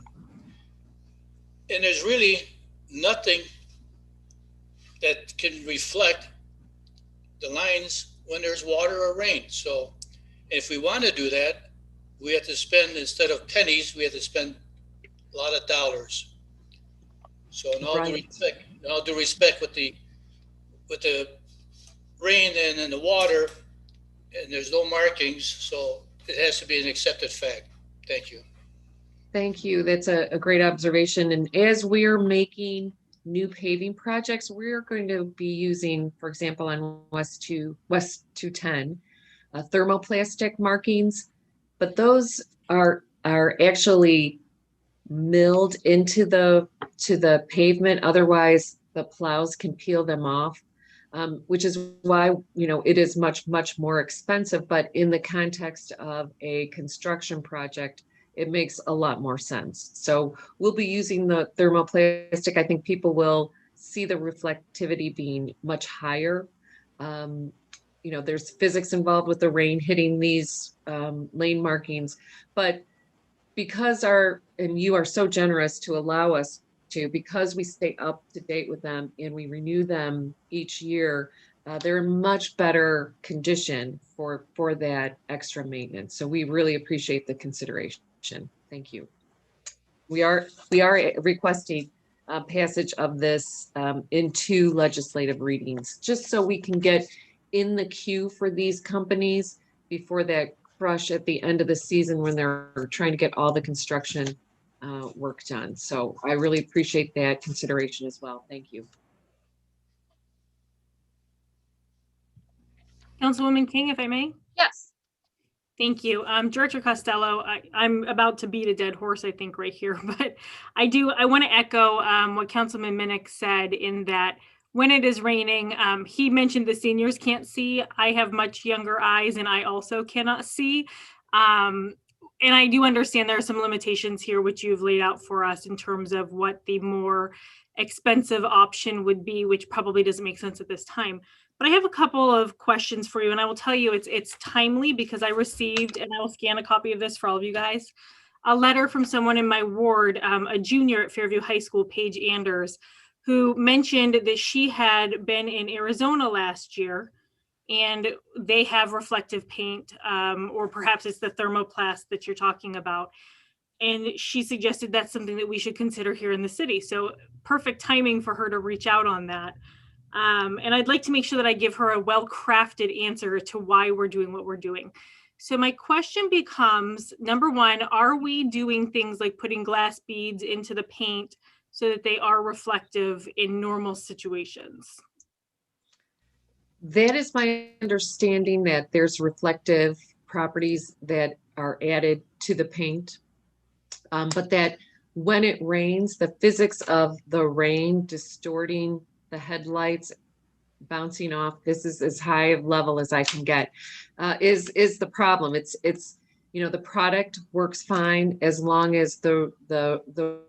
D: there's really nothing that can reflect the lines when there's water or rain. So if we want to do that, we have to spend, instead of pennies, we have to spend a lot of dollars. So in all due respect, with the rain and in the water, and there's no markings, so it has to be an accepted fact. Thank you.
B: Thank you. That's a great observation. And as we're making new paving projects, we're going to be using, for example, on West 210, thermoplastic markings, but those are actually milled into the pavement. Otherwise, the plows can peel them off, which is why, you know, it is much more expensive. But in the context of a construction project, it makes a lot more sense. So we'll be using the thermoplastic. I think people will see the reflectivity being much higher. You know, there's physics involved with the rain hitting these lane markings, but because our and you are so generous to allow us to, because we stay up to date with them and we renew them each year, they're in much better condition for that extra maintenance. So we really appreciate the consideration. Thank you. We are requesting passage of this in 2 legislative readings, just so we can get in the queue for these companies before that crush at the end of the season when they're trying to get all the construction work done. So I really appreciate that consideration as well. Thank you.
I: Councilwoman King, if I may.
F: Yes.
I: Thank you. Director Costello, I'm about to beat a dead horse, I think, right here, but I want to echo what Councilman Minnick said, in that when it is raining, he mentioned the seniors can't see. I have much younger eyes and I also cannot see. And I do understand there are some limitations here, which you've laid out for us in terms of what the more expensive option would be, which probably doesn't make sense at this time. But I have a couple of questions for you, and I will tell you it's timely because I received, and I will scan a copy of this for all of you guys, a letter from someone in my ward, a junior at Fairview High School, Paige Anders, who mentioned that she had been in Arizona last year and they have reflective paint, or perhaps it's the thermoplast that you're talking about. And she suggested that's something that we should consider here in the city. So perfect timing for her to reach out on that. And I'd like to make sure that I give her a well-crafted answer to why we're doing what we're doing. So my question becomes, number one, are we doing things like putting glass beads into the paint so that they are reflective in normal situations?
B: That is my understanding, that there's reflective properties that are added to the paint, but that when it rains, the physics of the rain distorting the headlights, bouncing off, this is as high of level as I can get, is the problem. It's the product works fine as long as the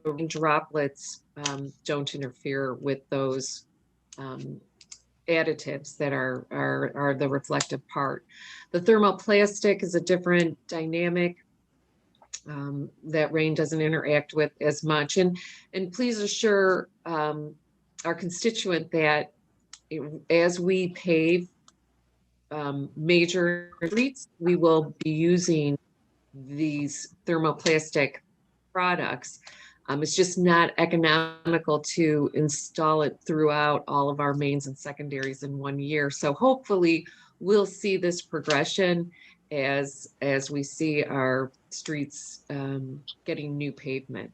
B: rain droplets don't interfere with those additives that are the reflective part. The thermoplastic is a different dynamic that rain doesn't interact with as much. And please assure our constituent that as we pave major streets, we will be using these thermoplastic products. It's just not economical to install it throughout all of our mains and secondaries in 1 year. So hopefully we'll see this progression as we see our streets getting new pavement.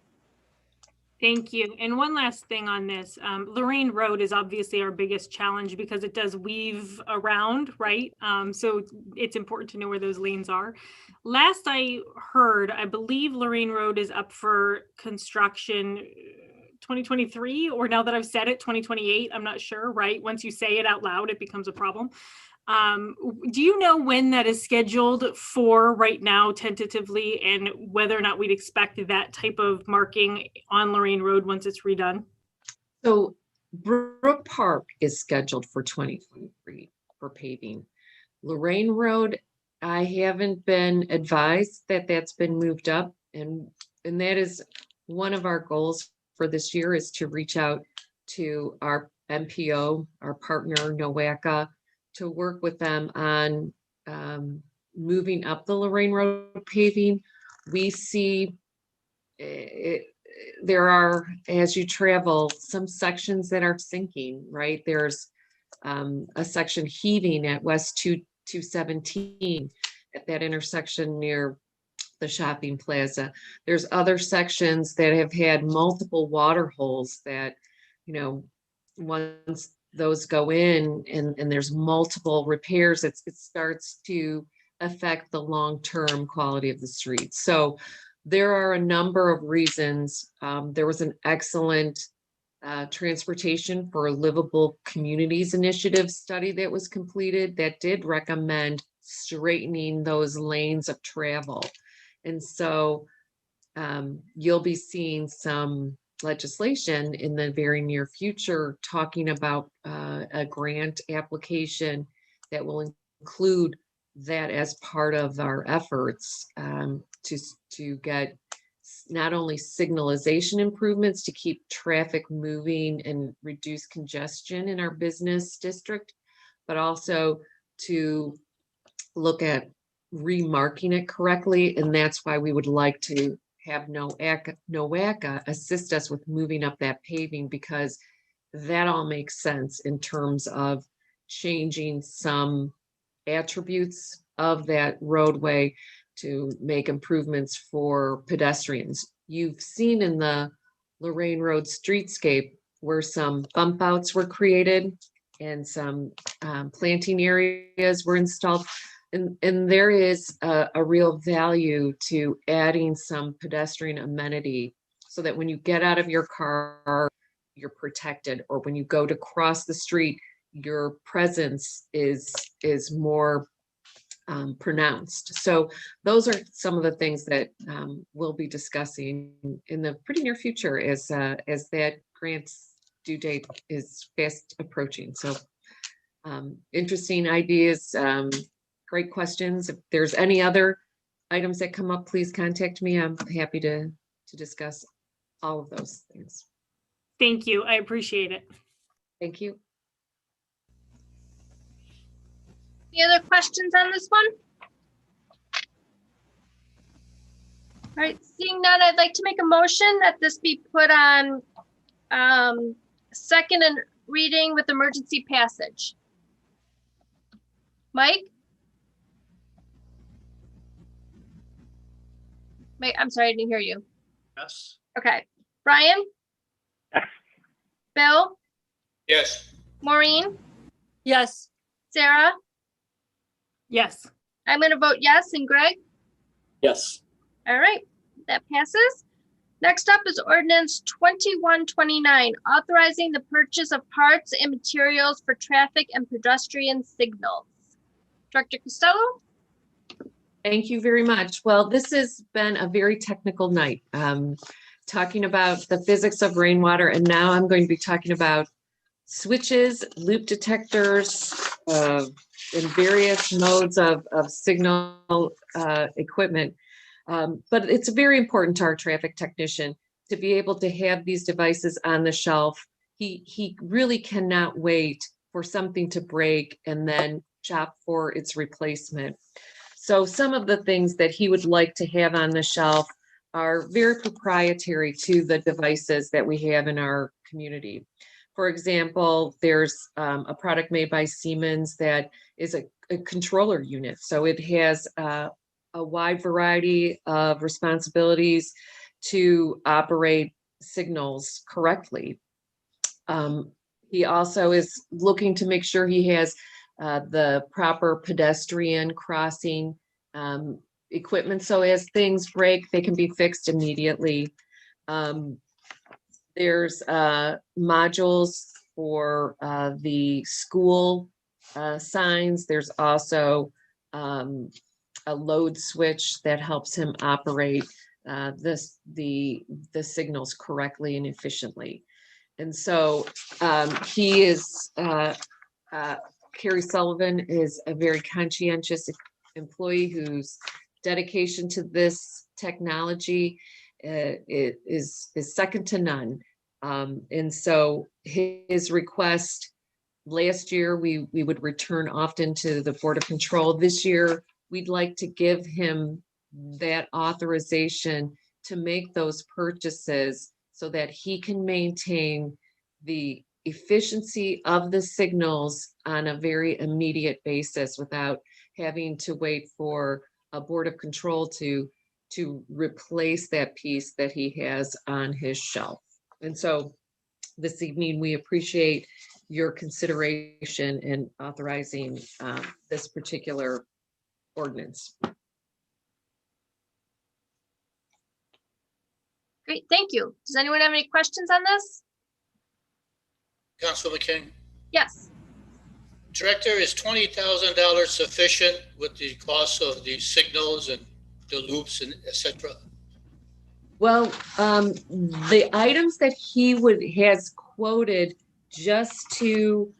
I: Thank you. And one last thing on this, Lorraine Road is obviously our biggest challenge because it does weave around, right? So it's important to know where those lanes are. Last I heard, I believe Lorraine Road is up for construction 2023, or now that I've said it, 2028, I'm not sure, right? Once you say it out loud, it becomes a problem. Do you know when that is scheduled for right now, tentatively, and whether or not we'd expect that type of marking on Lorraine Road once it's redone?
B: So Brook Park is scheduled for 2023 for paving. Lorraine Road, I haven't been advised that that's been moved up, and that is one of our goals for this year, is to reach out to our MPO, our partner, NOACA, to work with them on moving up the Lorraine Road paving. We see there are, as you travel, some sections that are sinking, right? There's a section heaving at West 217 at that intersection near the shopping plaza. There's other sections that have had multiple water holes that, once those go in and there's multiple repairs, it starts to affect the long-term quality of the street. So there are a number of reasons. There was an excellent Transportation for Livable Communities initiative study that was completed that did recommend straightening those lanes of travel. And so you'll be seeing some legislation in the very near future talking about a grant application that will include that as part of our efforts to get not only signalization improvements to keep traffic moving and reduce congestion in our business district, but also to look at remarking it correctly. And that's why we would like to have NOACA assist us with moving up that paving, because that all makes sense in terms of changing some attributes of that roadway to make improvements for pedestrians. You've seen in the Lorraine Road streetscape where some bump outs were created and some planting areas were installed. And there is a real value to adding some pedestrian amenity so that when you get out of your car, you're protected, or when you go to cross the street, your presence is more pronounced. So those are some of the things that we'll be discussing in the pretty near future as that grant's due date is fast approaching. So interesting ideas, great questions. If there's any other items that come up, please contact me. I'm happy to discuss all of those things.
I: Thank you. I appreciate it.
B: Thank you.
F: Any other questions on this one? All right, seeing none, I'd like to make a motion that this be put on second and reading with emergency passage. Mike? Mike, I'm sorry, I didn't hear you.
E: Yes.
F: Okay. Brian?
H: Yes.
F: Bill?
D: Yes.
F: Maureen?
J: Yes.
F: Sarah?
I: Yes.
F: I'm going to vote yes. And Greg?
G: Yes.
F: All right, that passes. Next up is ordinance 2129, authorizing the purchase of parts and materials for traffic and pedestrian signals. Director Costello?
B: Thank you very much. Well, this has been a very technical night, talking about the physics of rainwater, and now I'm going to be talking about switches, loop detectors, and various modes of signal equipment. But it's very important to our traffic technician to be able to have these devices on the shelf. He really cannot wait for something to break and then shop for its replacement. So some of the things that he would like to have on the shelf are very proprietary to the devices that we have in our community. For example, there's a product made by Siemens that is a controller unit. So it has a wide variety of responsibilities to operate signals correctly. He also is looking to make sure he has the proper pedestrian crossing equipment. So as things break, they can be fixed immediately. There's modules for the school signs. There's also a load switch that helps him operate the signals correctly and efficiently. And so he is, Carrie Sullivan is a very conscientious employee whose dedication to this technology is second to none. And so his request last year, we would return often to the Board of Control. This year, we'd like to give him that authorization to make those purchases so that he can maintain the efficiency of the signals on a very immediate basis without having to wait for a Board of Control to replace that piece that he has on his shelf. And so this evening, we appreciate your consideration in authorizing this particular ordinance.
F: Great, thank you. Does anyone have any questions on this?
D: Councilwoman King?
F: Yes.
D: Director, is $20,000 sufficient with the cost of the signals and the loops and et cetera?
B: Well, the items that he has quoted just to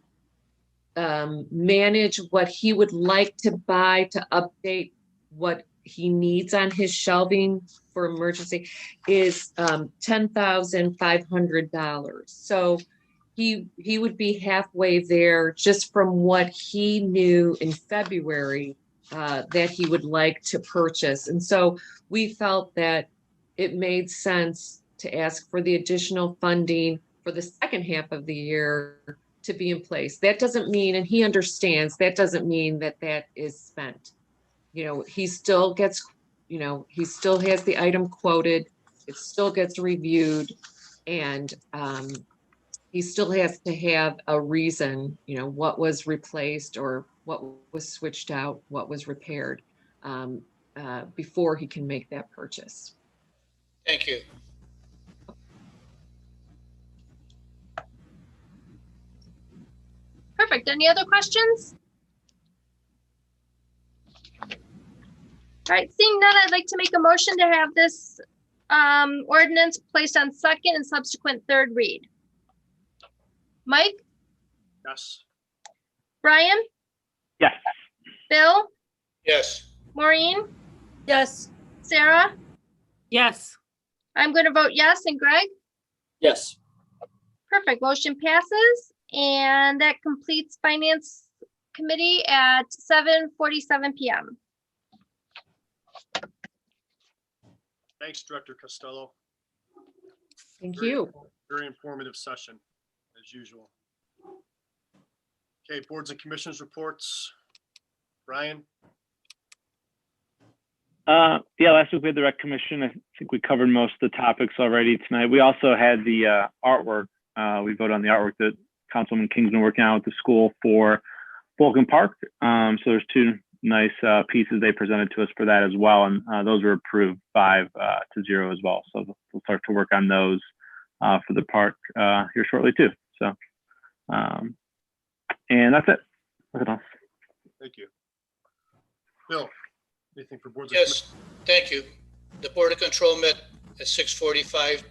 B: manage what he would like to buy to update what he needs on his shelving for emergency is $10,500. So he would be halfway there just from what he knew in February that he would like to purchase. And so we felt that it made sense to ask for the additional funding for the second half of the year to be in place. That doesn't mean, and he understands, that doesn't mean that that is spent. You know, he still gets, you know, he still has the item quoted, it still gets reviewed, and he still has to have a reason, you know, what was replaced or what was switched out, what was repaired before he can make that purchase.
D: Thank you.
F: Perfect. Any other questions? All right, seeing none, I'd like to make a motion to have this ordinance placed on second and subsequent third read. Mike,
E: Yes.
F: Brian,
H: Yes.
F: Bill,
D: Yes.
F: Maureen,
J: Yes.
F: Sarah,
I: Yes.
F: I'm going to vote yes, and Greg?
G: Yes.
F: Perfect. Motion passes, and that completes Finance Committee at 7:47 p.m.
E: Thanks, Director Costello.
B: Thank you.
E: Very informative session, as usual. Okay, boards and commissions reports. Brian?
H: Yeah, last week we had the rec commission. I think we covered most of the topics already tonight. We also had the artwork. We voted on the artwork that Councilman King's been working on with the school for Vulcan Park. So there's two nice pieces they presented to us for that as well. And those were approved 5-0 as well. So we'll start to work on those for the park here shortly too. So, and that's it. Nothing else.
E: Thank you. Bill, anything for boards? and
D: Yes, thank you. The Board of Control met at 6:45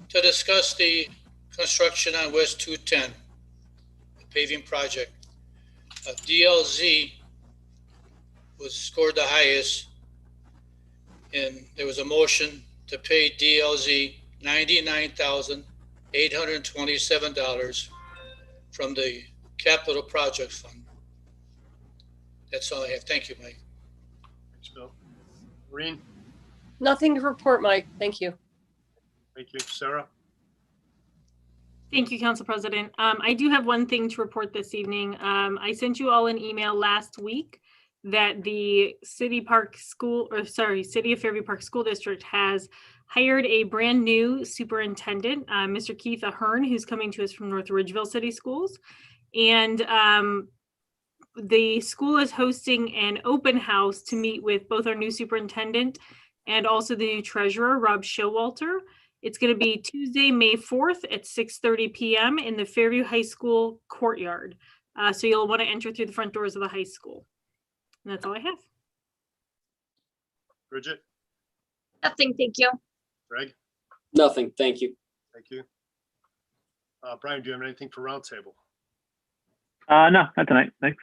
D: to discuss the construction on West 210, the paving project. DLZ was scored the highest, and there was a motion to pay DLZ $99,827 from the Capital Project Fund. That's all I have. Thank you, Mike.
E: Thanks, Bill. Maureen?
J: Nothing to report, Mike. Thank you.
E: Thank you. Sarah?
I: Thank you, Council President. I do have one thing to report this evening. I sent you all an email last week that the City of Fairview Park School District has hired a brand new superintendent, Mr. Keith Ahern, who's coming to us from North Ridgeville City Schools. And the school is hosting an open house to meet with both our new superintendent and also the new treasurer, Rob Showalter. It's going to be Tuesday, May 4th at 6:30 p.m. in the Fairview High School courtyard. So you'll want to enter through the front doors of the high school. And that's all I have.
E: Bridget?
F: Nothing, thank you.
E: Greg?
G: Nothing. Thank you.
E: Thank you. Brian, do you have anything for roundtable?
H: No, not tonight. Thanks.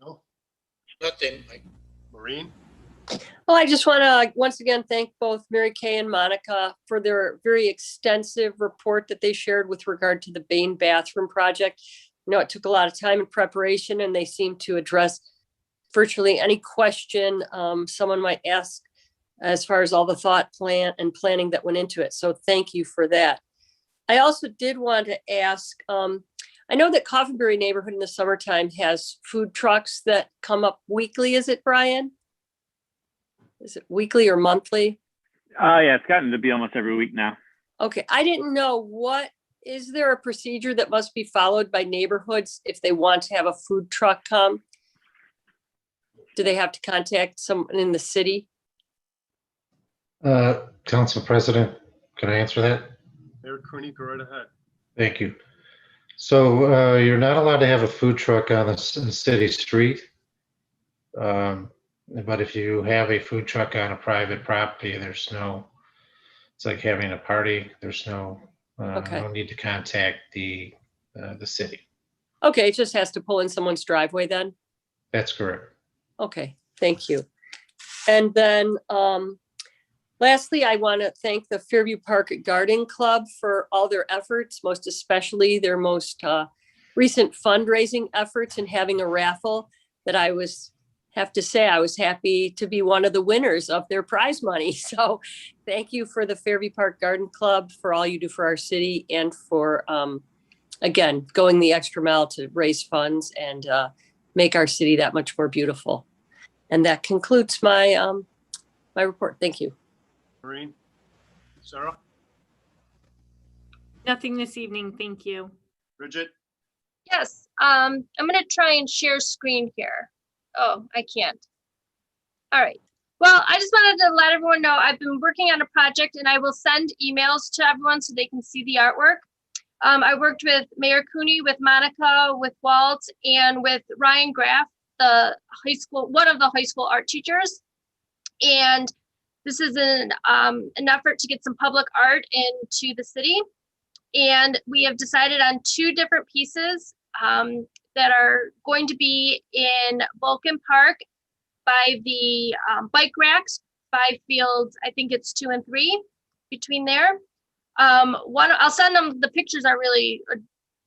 E: No?
D: Nothing, Mike.
E: Maureen?
J: Well, I just want to once again thank both Mary Kay and Monica for their very extensive report that they shared with regard to the Bain bathroom project. You know, it took a lot of time and preparation, and they seem to address virtually any question someone might ask as far as all the thought, plan, and planning that went into it. So thank you for that. I also did want to ask, I know that Coffinberry neighborhood in the summertime has food trucks that come up weekly. Is it, Brian? Is it weekly or monthly?
H: Yeah, it's gotten to be almost every week now.
J: Okay, I didn't know is there a procedure that must be followed by neighborhoods if they want to have a food truck come? Do they have to contact someone in the city?
A: Council President, can I answer that?
E: Mayor Cooney, go right ahead.
A: Thank you. So you're not allowed to have a food truck on the city street. But if you have a food truck on a private property, it's like having a party. There's no need to contact the city.
J: Okay, it just has to pull in someone's driveway then?
A: That's correct.
J: Okay, thank you. And then lastly, I want to thank the Fairview Park Garden Club for all their efforts, most especially their most recent fundraising efforts and having a raffle that I was happy to be one of the winners of their prize money. So thank you for the Fairview Park Garden Club for all you do for our city and for, again, going the extra mile to raise funds and make our city that much more beautiful. And that concludes my my report. Thank you.
E: Maureen? Sarah?
I: Nothing this evening, thank you.
E: Bridget?
F: Yes, I'm gonna try and share screen here. Oh, I can't. All right. Well, I just wanted to let everyone know I've been working on a project and I will send emails to everyone so they can see the artwork. I worked with Mayor Cooney, with Monica, with Walt, and with Ryan Graff, the high school, one of the high school art teachers. And this is an effort to get some public art into the city. And we have decided on 2 different pieces that are going to be in Vulcan Park by the bike racks by fields, I think it's 2 and 3 between there. One, I'll send them, the pictures are really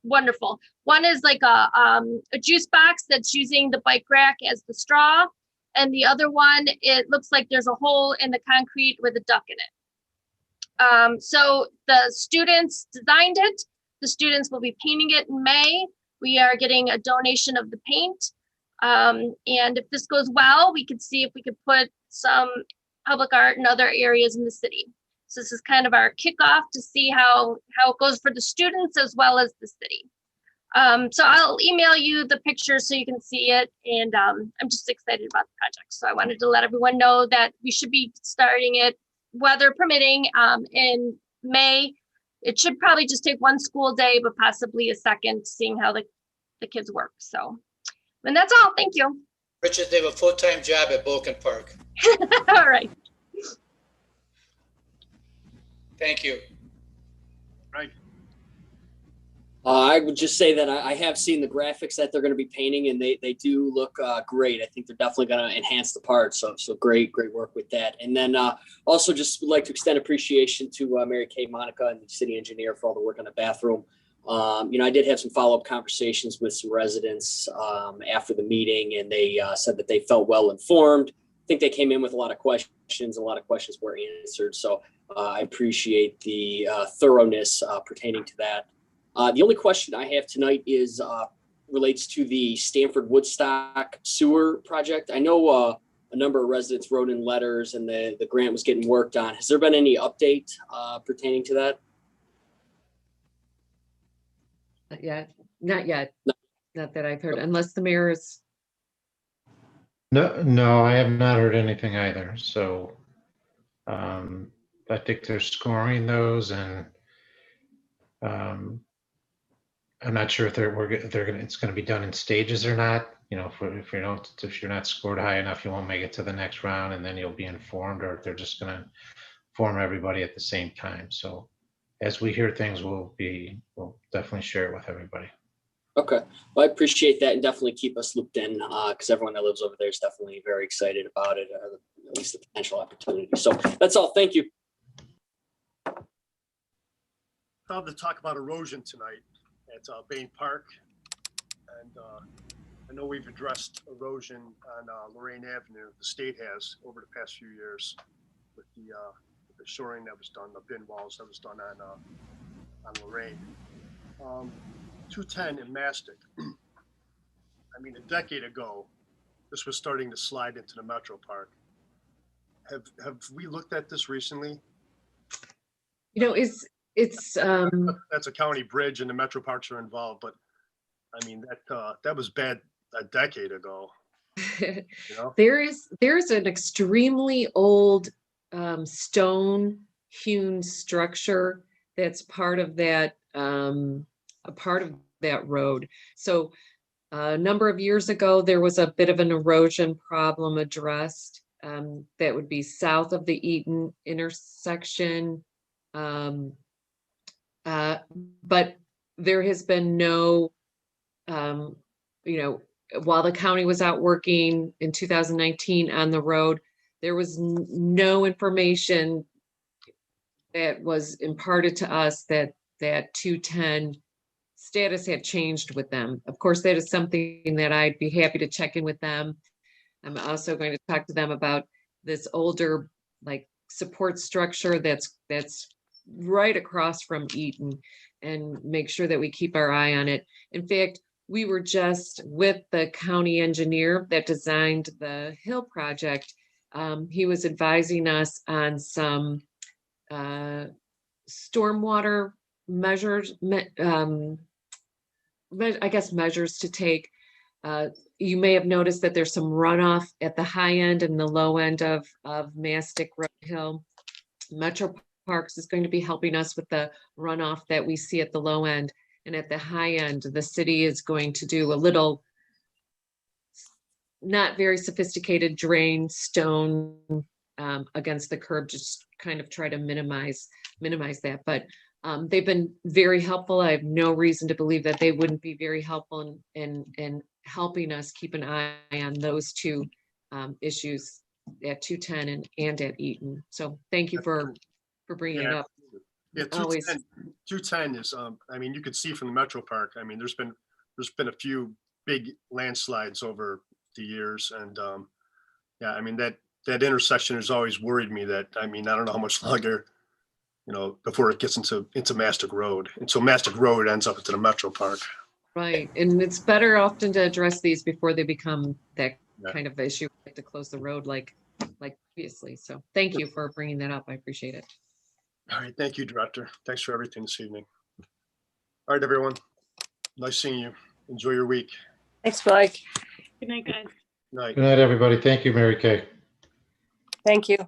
F: wonderful. One is like a juice box that's using the bike rack as the straw. And the other one, it looks like there's a hole in the concrete with a duck in it. So the students designed it. The students will be painting it in May. We are getting a donation of the paint. And if this goes well, we could see if we could put some public art in other areas in the city. So this is kind of our kickoff to see how it goes for the students as well as the city. So I'll email you the pictures so you can see it. And I'm just excited about the project. So I wanted to let everyone know that we should be starting it, weather permitting, in May. It should probably just take 1 school day, but possibly a second, seeing how the kids work. So, and that's all. Thank you.
D: Richard, they have a full-time job at Vulcan Park.
F: All right.
D: Thank you.
E: Right.
G: I would just say that I have seen the graphics that they're going to be painting, and they do look great. I think they're definitely going to enhance the part. So great work with that. And then also just would like to extend appreciation to Mary Kay, Monica, and the city engineer for all the work on the bathroom. I did have some follow-up conversations with some residents after the meeting, and they said that they felt well informed. I think they came in with a lot of questions. A lot of questions were answered. So I appreciate the thoroughness pertaining to that. The only question I have tonight is relates to the Stanford Woodstock sewer project. I know a number of residents wrote in letters and the grant was getting worked on. Has there been any update pertaining to that?
B: Not yet. Not that I've heard, unless the mayor is.
A: No, I have not heard anything either. So I think they're scoring those, and I'm not sure if it's going to be done in stages or not. If you're not scored high enough, you won't make it to the next round, and then you'll be informed, or if they're just going to inform everybody at the same time. So as we hear things, we'll definitely share it with everybody.
G: Okay, well, I appreciate that, and definitely keep us looped in because everyone that lives over there is definitely very excited about it, at least the potential opportunity. So that's all. Thank you.
E: Time to talk about erosion tonight at Bain Park. And I know we've addressed erosion on Lorraine Avenue. The state has over the past few years with the shoring that was done, the bin walls that was done on Lorraine. 210 in Mastic. I mean, a decade ago, this was starting to slide into the Metro Park. Have we looked at this recently?
B: It's
E: That's a county bridge and the Metro Parks are involved, but I mean, that was bad a decade ago.
B: There's an extremely old stone hewn structure that's part of that road. So a number of years ago, there was a bit of an erosion problem addressed. That would be south of the Eaton intersection. But there has been no, while the county was out working in 2019 on the road, there was no information that was imparted to us that 210 status had changed with them. Of course, that is something that I'd be happy to check in with them. I'm also going to talk to them about this older, like, support structure that's right across from Eaton, and make sure that we keep our eye on it. In fact, we were just with the county engineer that designed the Hill project. He was advising us on some stormwater measures, I guess measures to take. You may have noticed that there's some runoff at the high end and the low end of Mastic Road Hill. Metro Parks is going to be helping us with the runoff that we see at the low end. And at the high end, the city is going to do a little, not very sophisticated drain stone against the curb, just kind of try to minimize that. But they've been very helpful. I have no reason to believe that they wouldn't be very helpful in helping us keep an eye on those two issues at 210 and at Eaton. So thank you for bringing it up.
E: Yeah,
B: Always.
E: 210 is, I mean, you could see from the Metro Park, I mean, there's been a few big landslides over the years. And yeah, I mean, that intersection has always worried me that, I mean, I don't know how much longer, you know, before it gets into Mastic Road. And so Mastic Road ends up into the Metro Park.
B: Right. And it's better often to address these before they become that
E: Yeah.
B: kind of issue, like to close the road like previously. So thank you for bringing that up. I appreciate it.
E: All right. Thank you, Director. Thanks for everything this evening. All right, everyone. Nice seeing you. Enjoy your week.
J: Thanks, Mike.
I: Good night, guys.
E: Night.
A: Good night, everybody. Thank you, Mary Kay.
J: Thank you.